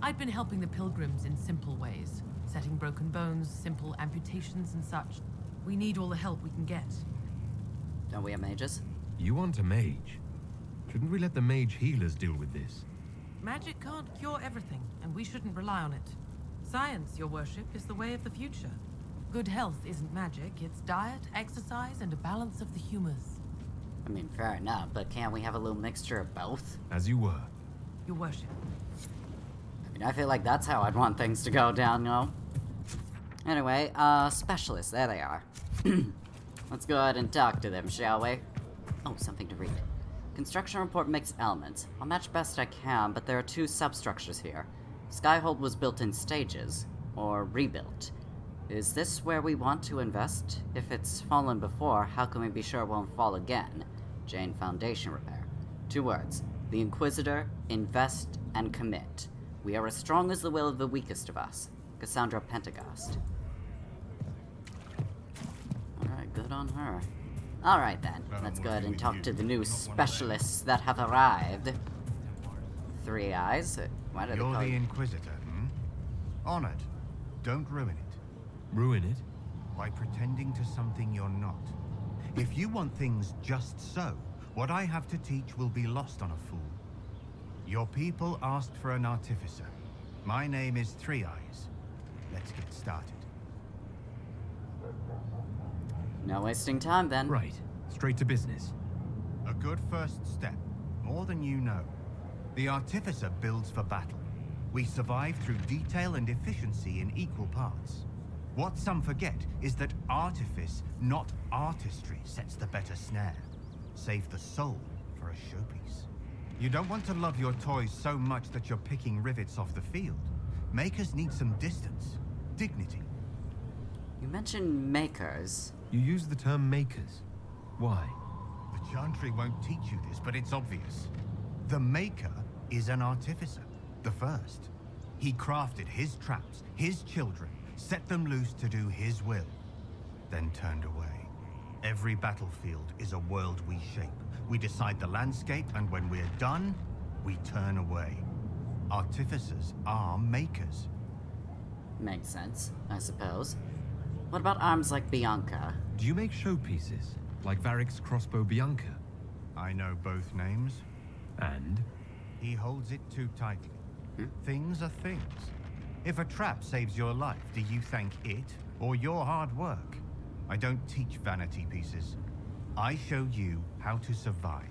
I'd been helping the pilgrims in simple ways. Setting broken bones, simple amputations and such. We need all the help we can get. Don't we have mages? You want a mage? Shouldn't we let the mage healers deal with this? Magic can't cure everything, and we shouldn't rely on it. Science, your worship, is the way of the future. Good health isn't magic, it's diet, exercise, and a balance of the humors. I mean, fair enough, but can't we have a little mixture of both? As you were. Your worship. I mean, I feel like that's how I'd want things to go down, you know? Anyway, specialists, there they are. Let's go ahead and talk to them, shall we? Oh, something to read. Construction report mixed elements. I'll match best I can, but there are two substructures here. Skyhold was built in stages, or rebuilt. Is this where we want to invest? If it's fallen before, how can we be sure it won't fall again? Jane Foundation repair. 2 words. The Inquisitor, invest, and commit. We are as strong as the will of the weakest of us. Cassandra Pentecost. Alright, good on her. Alright then, let's go ahead and talk to the new specialists that have arrived. 3 Eyes? Why do they You're call the you? Inquisitor, hmm? Honored. Don't ruin it. Ruin it? By pretending to something you're not. If you want things just so, what I have to teach will be lost on a fool. Your people asked for an artificer. My name is 3 Eyes. Let's get started. No wasting time then. Right. Straight to business. A good first step. More than you know. The artificer builds for battle. We survive through detail and efficiency in equal parts. What some forget is that artifice, not artistry, sets the better snare. Save the soul for a showpiece. You don't want to love your toys so much that you're picking rivets off the field. Makers need some distance, dignity. You mentioned makers. You use the term makers. Why? The Chantry won't teach you this, but it's obvious. The Maker is an artificer, the first. He crafted his traps, his children, set them loose to do his will, then turned away. Every battlefield is a world we shape. We decide the landscape, and when we're done, we turn away. Artificers are makers. Makes sense, I suppose. What about arms like Bianca? Do you make showpieces, like Varric's crossbow Bianca? I know both names. And? He holds it too tightly. Things are things. If a trap saves your life, do you thank it or your hard work? I don't teach vanity pieces. I show you how to survive.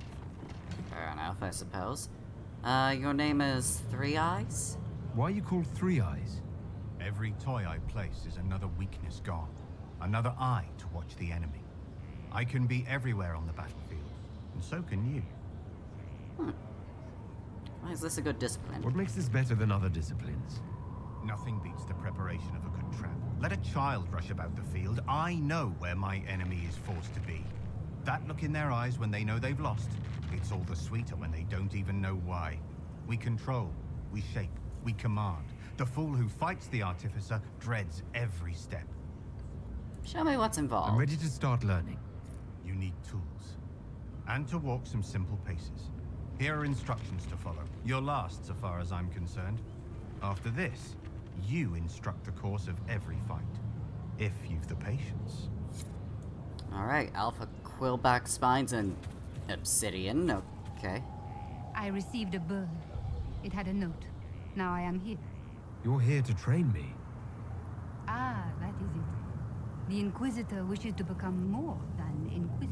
Fair enough, I suppose. Your name is Three Eyes? Why are you called Three Eyes? Every toy I place is another weakness gone. Another eye to watch the enemy. I can be everywhere on the battlefield, and so can you. Why is this a good discipline? What makes this better than other disciplines? Nothing beats the preparation of a good trap. Let a child rush about the field. I know where my enemy is forced to be. That look in their eyes when they know they've lost, it's all the sweeter when they don't even know why. We control, we shape, we command. The fool who fights the artificer dreads every step. Show me what's involved. I'm ready to start learning. You need tools. And to walk some simple paces. Here are instructions to follow. You're last, so far as I'm concerned. After this, you instruct the course of every fight. If you've the patience. Alright, Alpha Quillback Spines and Obsidian, okay. I received a bird. It had a note. Now I am here. You're here to train me. Ah, that is it. The Inquisitor wishes to become more than Inquisitor.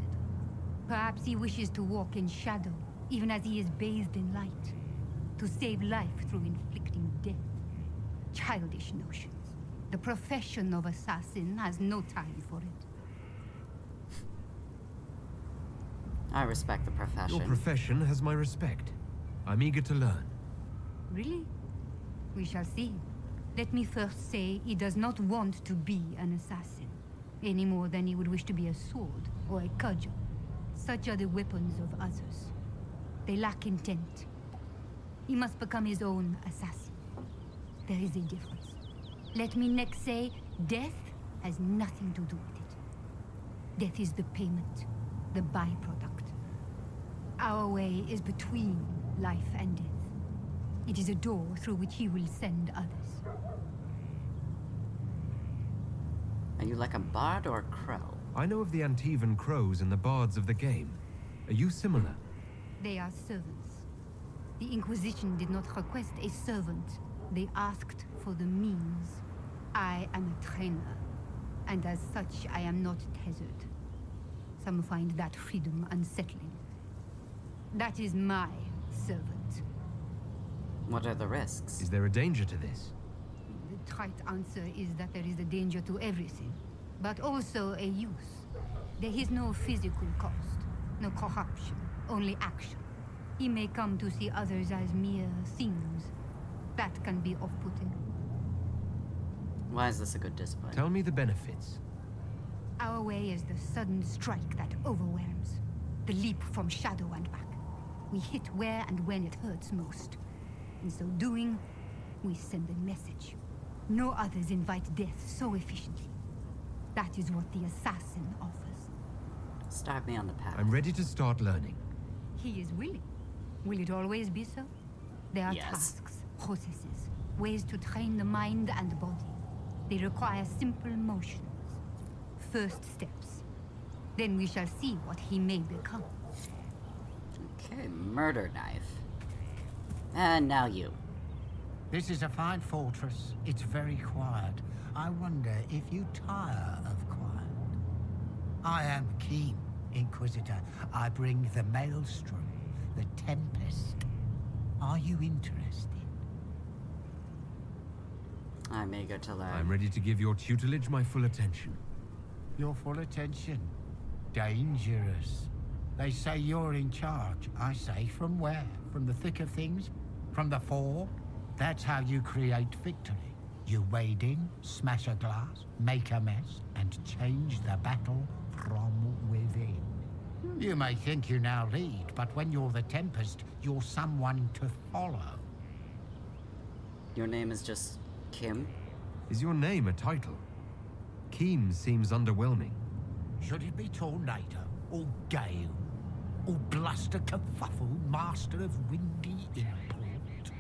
Perhaps he wishes to walk in shadow, even as he is bathed in light. To save life through inflicting death. Childish notions. The profession of assassin has no time for it. I respect the profession. Your profession has my respect. I'm eager to learn. Really? We shall see. Let me first say he does not want to be an assassin, any more than he would wish to be a sword or a cudgel. Such are the weapons of others. They lack intent. He must become his own assassin. There is a difference. Let me next say, death has nothing to do with it. Death is the payment, the byproduct. Our way is between life and death. It is a door through which he will send others. Are you like a bard or a crow? I know of the Antivan crows and the bards of the game. Are you similar? They are servants. The Inquisition did not request a servant. They asked for the means. I am a trainer, and as such I am not tethered. Some find that freedom unsettling. That is my servant. What are the risks? Is there a danger to this? The trite answer is that there is a danger to everything, but also a use. There is no physical cost, no corruption, only action. He may come to see others as mere things. That can be off-putting. Why is this a good discipline? Tell me the benefits. Our way is the sudden strike that overwhelms. The leap from shadow and back. We hit where and when it hurts most. In so doing, we send a message. No others invite death so efficiently. That is what the assassin offers. Start me on the path. I'm ready to start learning. He is willing. Will it always be so? There are tasks, processes, ways to train the mind and body. They require simple motions. First steps. Then we shall see what he may become. Okay, murder knife. And now you. This is a fine fortress. It's very quiet. I wonder if you tire of quiet. I am keen, Inquisitor. I bring the Maelstrom, the Tempest. Are you interested? I'm eager to learn. I'm ready to give your tutelage my full attention. Your full attention? Dangerous. They say you're in charge. I say, from where? From the thick of things? From the fore? That's how you create victory. You wade in, smash a glass, make a mess, and change the battle from within. You may think you now lead, but when you're the Tempest, you're someone to follow. Your name is just Kim? Is your name a title? Keen seems underwhelming. Should it be Tornado, or Gale, or Bluster Kerfuffle, Master of Windy Import?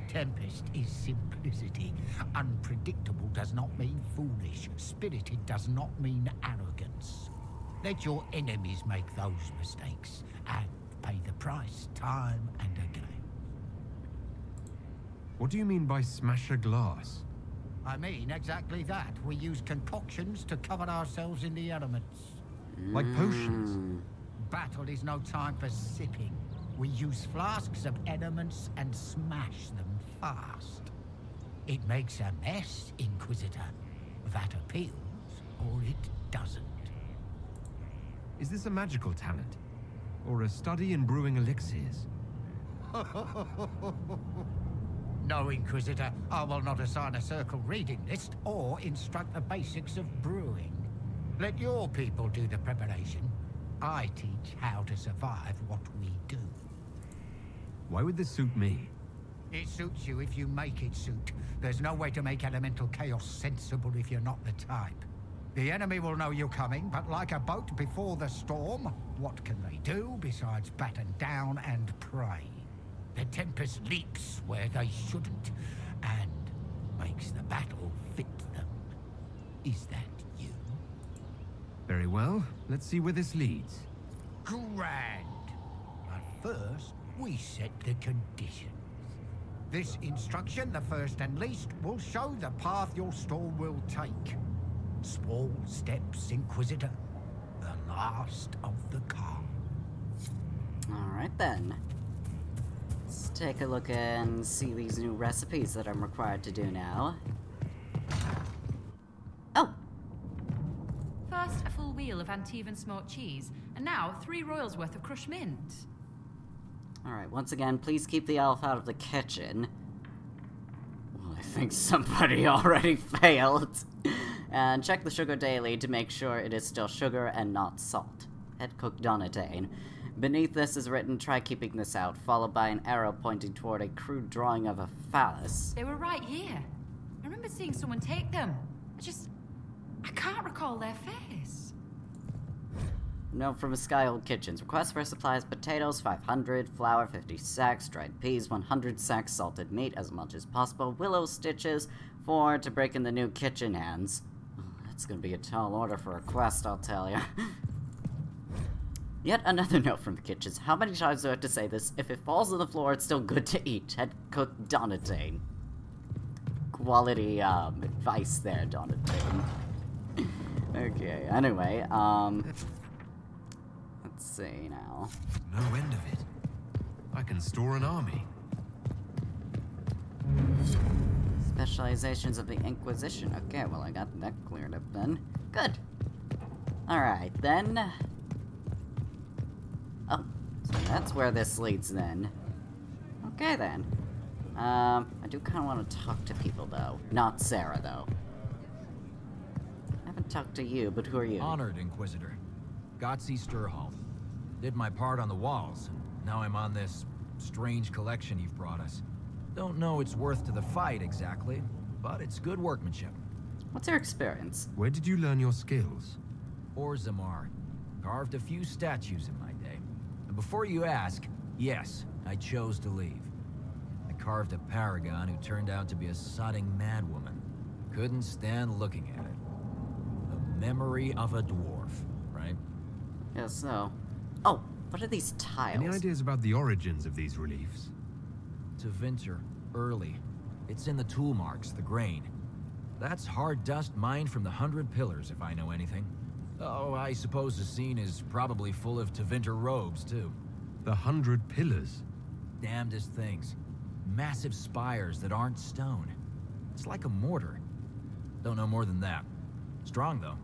Tempest is simplicity. Unpredictable does not mean foolish. Spirited does not mean arrogance. Let your enemies make those mistakes, and pay the price time and again. What do you mean by smash a glass? I mean exactly that. We use concoctions to cover ourselves in the elements. Like potions? Battle is no time for sipping. We use flasks of elements and smash them fast. It makes a mess, Inquisitor. That appeals, or it doesn't. Is this a magical talent? Or a study in brewing elixirs? No, Inquisitor. I will not assign a circle reading list or instruct the basics of brewing. Let your people do the preparation. I teach how to survive what we do. Why would this suit me? It suits you if you make it suit. There's no way to make elemental chaos sensible if you're not the type. The enemy will know you're coming, but like a boat before the storm, what can they do besides batten down and pray? The Tempest leaps where they shouldn't, and makes the battle fit them. Is that you? Very well. Let's see where this leads. Grand! But first, we set the conditions. This instruction, the first and least, will show the path your storm will take. Small steps, Inquisitor. The last of the calm. Alright then. Let's take a look and see these new recipes that I'm required to do now. Oh! First, a full wheel of Antivan smoked cheese, and now 3 royals worth of crushed mint. Alright, once again, please keep the elf out of the kitchen. Well, I think somebody already failed. And check the sugar daily to make sure it is still sugar and not salt. Head cook Donatane. Beneath this is written, try keeping this out, followed by an arrow pointing toward a crude drawing of a phallus. They were right here. I remember seeing someone take them. I can't recall their face. Note from Scoured Kitchens. Request for supplies: potatoes 500, flour 50 sacks, dried peas 100 sacks, salted meat as much as possible, willow stitches 4 to break in the new kitchen hands. Oh, that's gonna be a tall order for a quest, I'll tell you. Yet another note from the kitchens. How many times do I have to say this? If it falls on the floor, it's still good to eat. Head cook Donatane. Quality advice there, Donatane. Okay, anyway, let's see now. No end of it. I can store an army. Specializations of the Inquisition. Okay, well, I got that cleared up then. Good. Alright, then. Oh, so that's where this leads then. Okay, then. I do kind of want to talk to people, though. Not Sarah, though. I haven't talked to you, but who are you? Honored, Inquisitor. Gotzi Sturhall. Did my part on the walls, and now I'm on this strange collection you've brought us. Don't know its worth to the fight, exactly, but it's good workmanship. What's your experience? Where did you learn your skills? Orzammar. Carved a few statues in my day. And before you ask, yes, I chose to leave. I carved a paragon who turned out to be a sodding madwoman. Couldn't stand looking at it. The memory of a dwarf, right? Yes, so. Oh, what are these tiles? Any ideas about the origins of these reliefs? Tevinter, early. It's in the tool marks, the grain. That's hard dust mined from the 100 Pillars, if I know anything. Oh, I suppose the scene is probably full of Tevinter robes, too. The 100 Pillars? Damnedest things. Massive spires that aren't stone. It's like a mortar. Don't know more than that. Strong, though.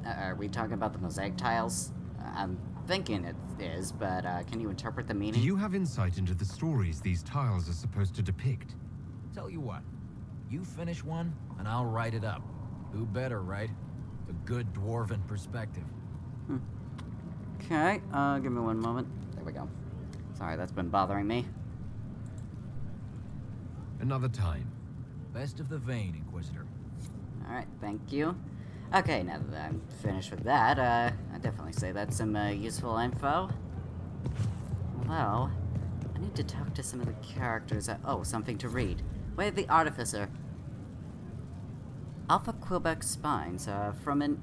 Are we talking about the mosaic tiles? I'm thinking it is, but can you interpret the meaning? Do you have insight into the stories these tiles are supposed to depict? Tell you what, you finish one, and I'll write it up. Who better, right? A good dwarven perspective. Okay, give me one moment. There we go. Sorry, that's been bothering me. Another time. Best of the vein, Inquisitor. Alright, thank you. Okay, now that I'm finished with that, I'd definitely say that's some useful info. Well, I need to talk to some of the characters. Oh, something to read. Way of the Artificer. Alpha Quebec Spines, from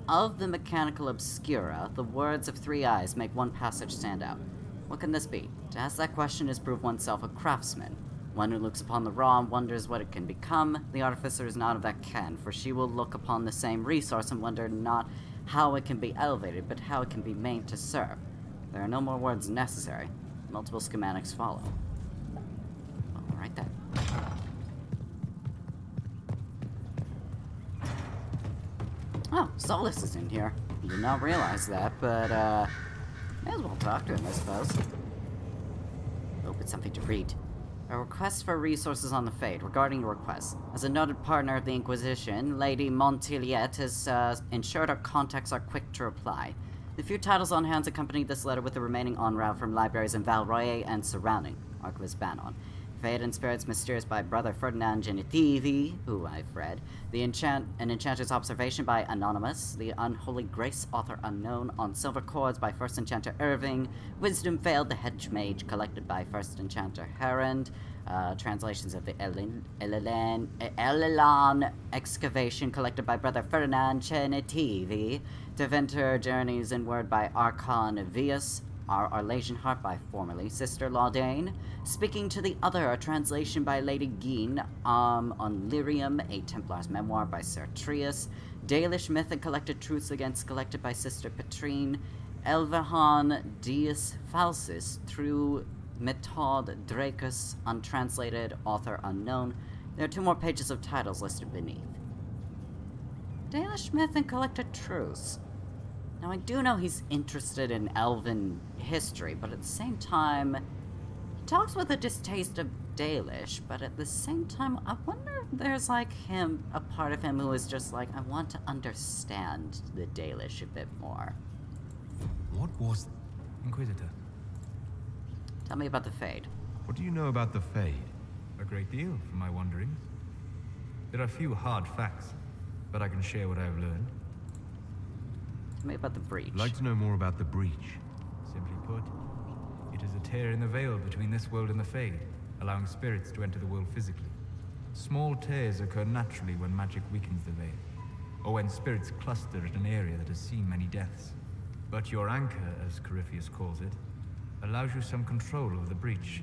Of the Mechanical Obscura, the words of 3 eyes make one passage stand out. What can this be? To ask that question is prove oneself a craftsman. One who looks upon the raw and wonders what it can become. The Artificer is not of that ken, for she will look upon the same resource and wonder not how it can be elevated, but how it can be made to serve. There are no more words necessary. Multiple schematics follow. I'll write that. Oh, Solus is in here. I did not realize that, but, may as well talk to him, I suppose. Hope it's something to read. A request for resources on the Fade. Regarding your request, as a noted partner of the Inquisition, Lady Montiliette has ensured our contacts are quick to reply. The few titles on hand accompany this letter with the remaining en route from libraries in Valroye and surrounding Archivist Banon. Fate and Spirits Mysterious by Brother Ferdinand Genitivi, who I've read. An Enchanter's Observation by Anonymous. The Unholy Grace, author unknown. On Silver Chords by First Enchanter Irving. Wisdom Veiled, the Hedge Mage, collected by First Enchanter Herond. Translations of the Elilan Excavation, collected by Brother Ferdinand Genitivi. Deventer Journeys Inward by Archon Vius. Our Arlesian Heart by formerly Sister Laudane. Speaking to the Other, a translation by Lady Geen. On Lyrium, a Templar's Memoir by Sir Trius. Dalish Myth and Collected Truths Against, collected by Sister Petrine. Elvahan Dies Falsis, through Method Dracus, untranslated, author unknown. There are 2 more pages of titles listed beneath. Dalish Myth and Collected Truths. Now, I do know he's interested in elven history, but at the same time, he talks with a distaste of Dalish, but at the same time, I wonder if there's, like, a part of him who is just like, I want to understand the Dalish a bit more. What was... Inquisitor. Tell me about the Fade. What do you know about the Fade? A great deal from my wanderings. There are few hard facts, but I can share what I have learned. Tell me about the Breach. I'd like to know more about the Breach. Simply put, it is a tear in the veil between this world and the Fade, allowing spirits to enter the world physically. Small tears occur naturally when magic weakens the veil, or when spirits cluster at an area that has seen many deaths. But your anchor, as Corypheus calls it, allows you some control over the Breach.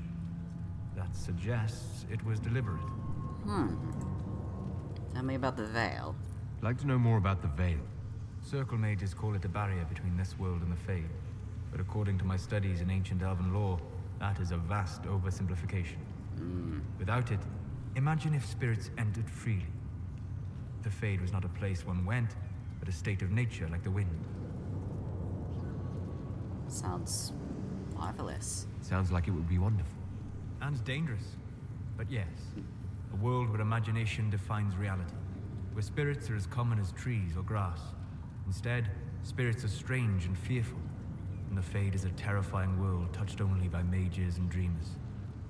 That suggests it was deliberate. Tell me about the Veil. I'd like to know more about the Veil. Circle mages call it a barrier between this world and the Fade. But according to my studies in ancient elven lore, that is a vast oversimplification. Without it, imagine if spirits entered freely. The Fade was not a place one went, but a state of nature like the wind. Sounds marvelous. Sounds like it would be wonderful. And dangerous. But yes, a world where imagination defines reality. Where spirits are as common as trees or grass. Instead, spirits are strange and fearful. And the Fade is a terrifying world touched only by mages and dreamers.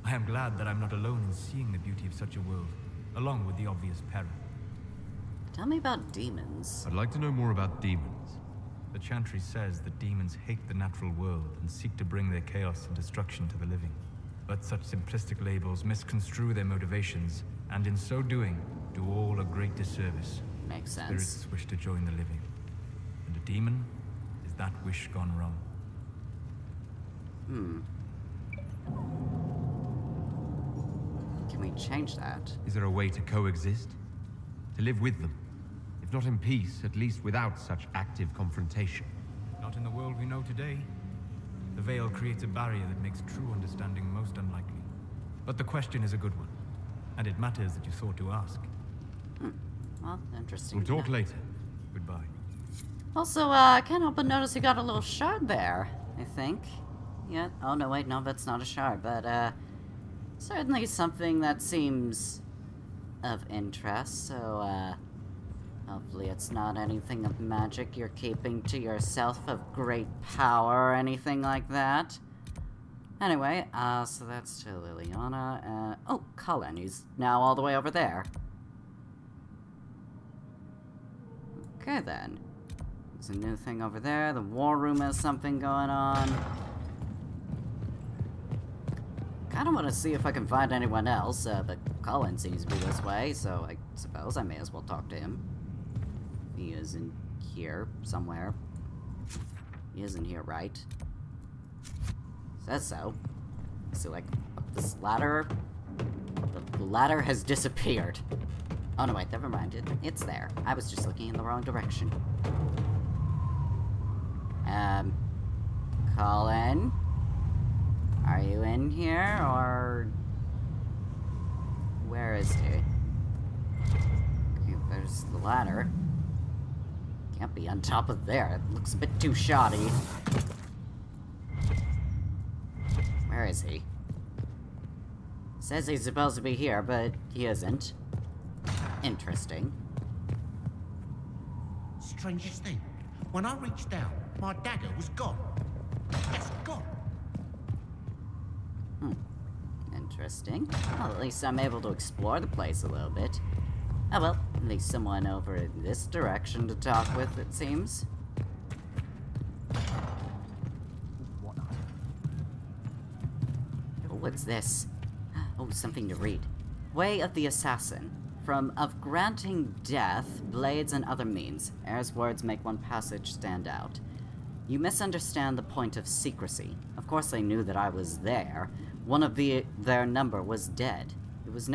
I am glad that I'm not alone in seeing the beauty of such a world, along with the obvious peril. Tell me about demons. I'd like to know more about demons. The Chantry says that demons hate the natural world and seek to bring their chaos and destruction to the living. But such simplistic labels misconstrue their motivations, and in so doing, do all a great disservice. Makes sense. Spirits wish to join the living. And a demon is that wish gone wrong. Can we change that? Is there a way to coexist? To live with them? If not in peace, at least without such active confrontation. Not in the world we know today. The Veil creates a barrier that makes true understanding most unlikely. But the question is a good one. And it matters that you thought to ask. Well, interesting. We'll talk later. Goodbye. Also, I can't help but notice you got a little shard there, I think. Yeah. Oh, no, wait, no, that's not a shard, but, certainly something that seems of interest, so, hopefully it's not anything of magic you're keeping to yourself of great power or anything like that. Anyway, so that's to Liliana, and... oh, Cullen, he's now all the way over there. Okay, then. There's a new thing over there. The war room has something going on. Kinda wanna see if I can find anyone else, but Cullen seems to be this way, so I suppose I may as well talk to him. He is in here, somewhere. He isn't here, right? Says so. Is it like up this ladder? The ladder has disappeared. Oh no, wait, never mind. It's there. I was just looking in the wrong direction. Colin? Are you in here, or... where is he? Okay, there's the ladder. Can't be on top of there. It looks a bit too shoddy. Where is he? Says he's supposed to be here, but he isn't. Interesting. Strangest thing. When I reached down, my dagger was gone. Yes, gone. Interesting. Well, at least I'm able to explore the place a little bit. Oh well, at least someone over in this direction to talk with, it seems. Oh, what's this? Oh, something to read. Way of the Assassin. From of granting death, blades, and other means. Ayre's words make one passage stand out. You misunderstand the point of secrecy. Of course they knew that I was there. One of their number was dead. It is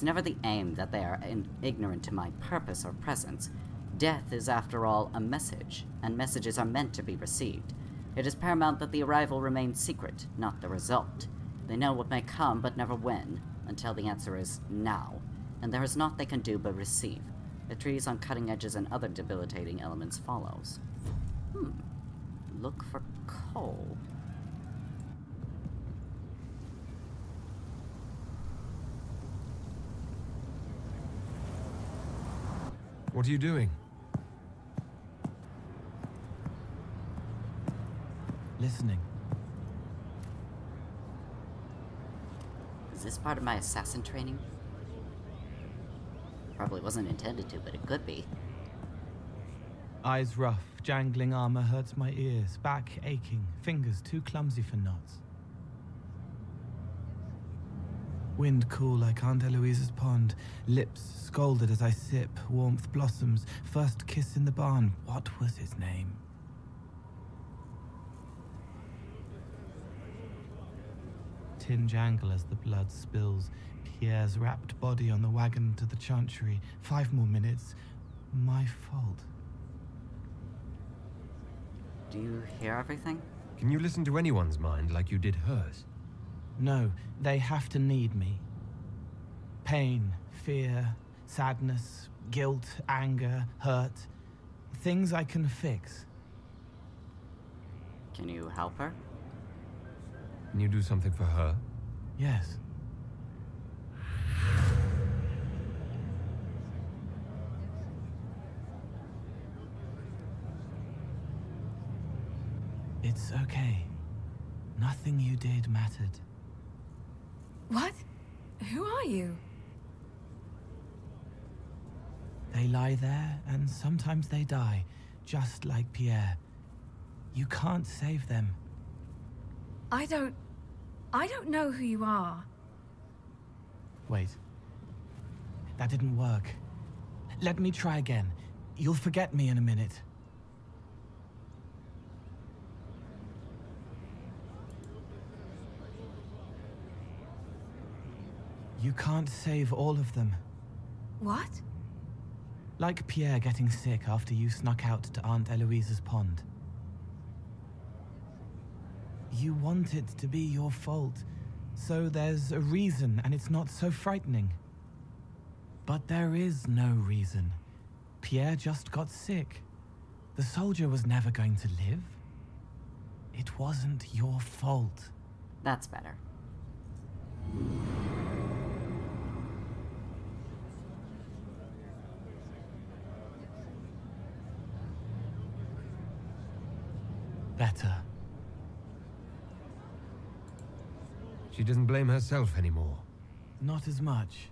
never the aim that they are ignorant to my purpose or presence. Death is, after all, a message, and messages are meant to be received. It is paramount that the arrival remains secret, not the result. They know what may come, but never when, until the answer is now. And there is naught they can do but receive. The trees on cutting edges and other debilitating elements follows. Look for coal. What are you doing? Listening. Is this part of my assassin training? Probably wasn't intended to, but it could be. Eyes rough, jangling armor hurts my ears, back aching, fingers too clumsy for knots. Wind cool like Aunt Eloise's pond, lips scalded as I sip, warmth blossoms, first kiss in the barn. What was his name? Tin jangle as the blood spills, Pierre's wrapped body on the wagon to the chantry. 5 more minutes. My fault. Do you hear everything? Can you listen to anyone's mind like you did hers? No, they have to need me. Pain, fear, sadness, guilt, anger, hurt. Things I can fix. Can you help her? Can you do something for her? Yes. It's okay. Nothing you did mattered. What? Who are you? They lie there, and sometimes they die, just like Pierre. You can't save them. I don't know who you are. Wait. That didn't work. Let me try again. You'll forget me in a minute. You can't save all of them. What? Like Pierre getting sick after you snuck out to Aunt Eloise's pond. You want it to be your fault, so there's a reason and it's not so frightening. But there is no reason. Pierre just got sick. The soldier was never going to live. It wasn't your fault. That's better. Better. She doesn't blame herself anymore. Not as much.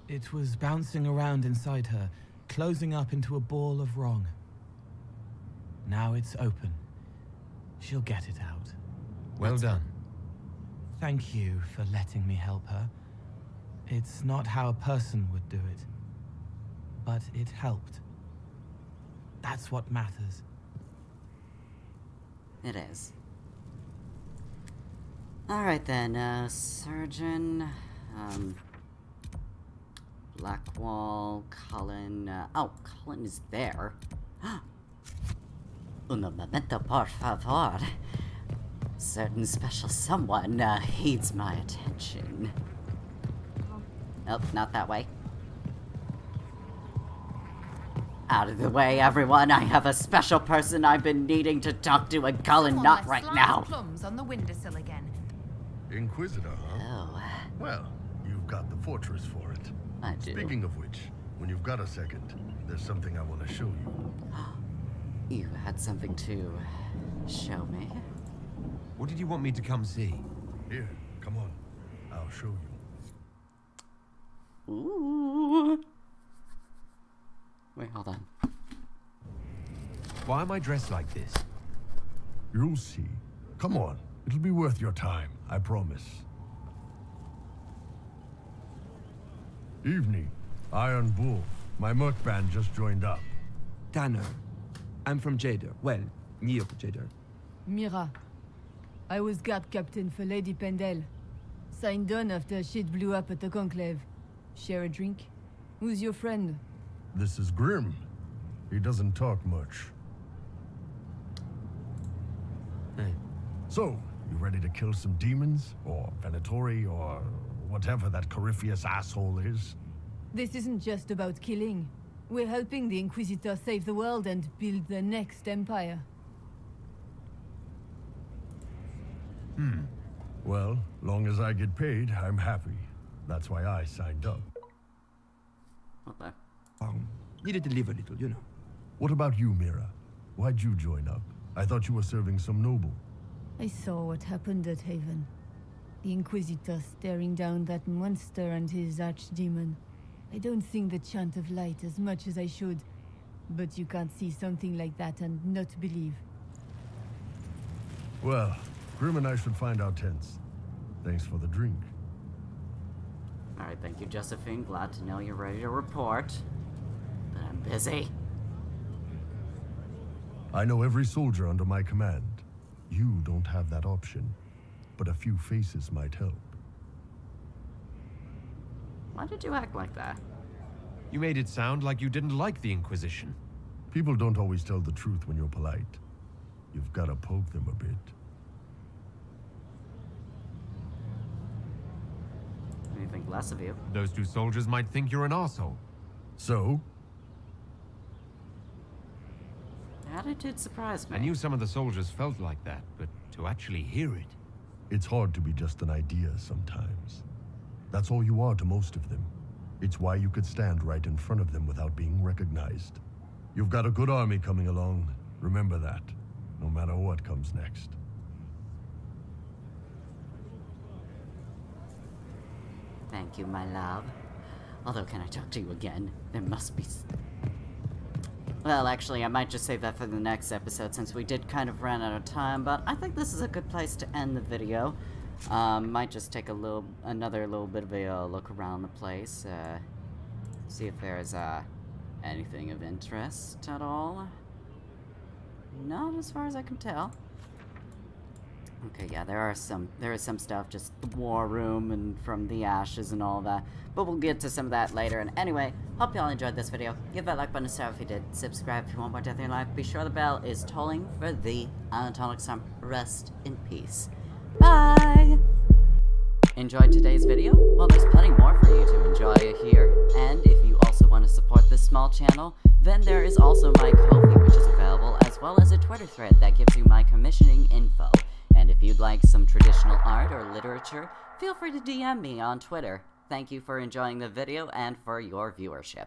It was bouncing around inside her, closing up into a ball of wrong. Now it's open. She'll get it out. Well done. Thank you for letting me help her. It's not how a person would do it. But it helped. That's what matters. It is. Alright then, Surgeon, Blackwall, Cullen, oh, Cullen is there. Un momento, por favor. Certain special someone heeds my attention. Oh, not that way. Out of the way, everyone. I have a special person I've been needing to talk to, and Cullen not right now. Plums on the windowsill again. Inquisitor, huh? Oh. Well, you've got the fortress for it. I do. Speaking of which, when you've got a second, there's something I want to show you. You had something to show me? What did you want me to come see? Here, come on. I'll show you. Ooh. Wait, hold on. Why am I dressed like this? You'll see. Come on. It'll be worth your time, I promise. Evening. Iron Bull. My merc band just joined up. Tanner. I'm from Jader. Well, near Jader. Mira. I was guard captain for Lady Pendel. Signed on after shit blew up at the Conclave. Share a drink? Who's your friend? This is Grim. He doesn't talk much. Hey. So, you ready to kill some demons? Or Venatori, or whatever that Corypheus asshole is? This isn't just about killing. We're helping the Inquisitor save the world and build the next empire. Well, long as I get paid, I'm happy. That's why I signed up. What the? Needed to live a little, you know. What about you, Mira? Why'd you join up? I thought you were serving some noble. I saw what happened at Haven. The Inquisitor staring down that monster and his archdemon. I don't sing the chant of light as much as I should, but you can't see something like that and not believe. Well, Grim and I should find our tents. Thanks for the drink. Alright, thank you, Josephine. Glad to know you're ready to report. But I'm busy. I know every soldier under my command. You don't have that option, but a few faces might help. Why did you act like that? You made it sound like you didn't like the Inquisition. People don't always tell the truth when you're polite. You've got to poke them a bit. I think less of you. Those two soldiers might think you're an arsehole. So? Attitude surprised me. I knew some of the soldiers felt like that, but to actually hear it... It's hard to be just an idea sometimes. That's all you are to most of them. It's why you could stand right in front of them without being recognized. You've got a good army coming along. Remember that, no matter what comes next. Thank you, my love. Although, can I talk to you again? There must be... Well, actually, I might just save that for the next episode since we did kind of run out of time, but I think this is a good place to end the video. Might just take another little bit of a look around the place, see if there's anything of interest at all. Not as far as I can tell. Okay, yeah, there is some stuff, just the war room and from the ashes and all that. But we'll get to some of that later. And anyway, hope y'all enjoyed this video. Give that like button a star if you did. Subscribe if you want more Death in Your Life. Be sure the bell is tolling for the Anatolic Storm. Rest in peace. Bye! Enjoyed today's video? Well, there's plenty more for you to enjoy here, and if you also want to support this small channel, then there is also my Ko-fi, which is available, as well as a Twitter thread that gives you my commissioning info. And if you'd like some traditional art or literature, feel free to DM me on Twitter. Thank you for enjoying the video and for your viewership.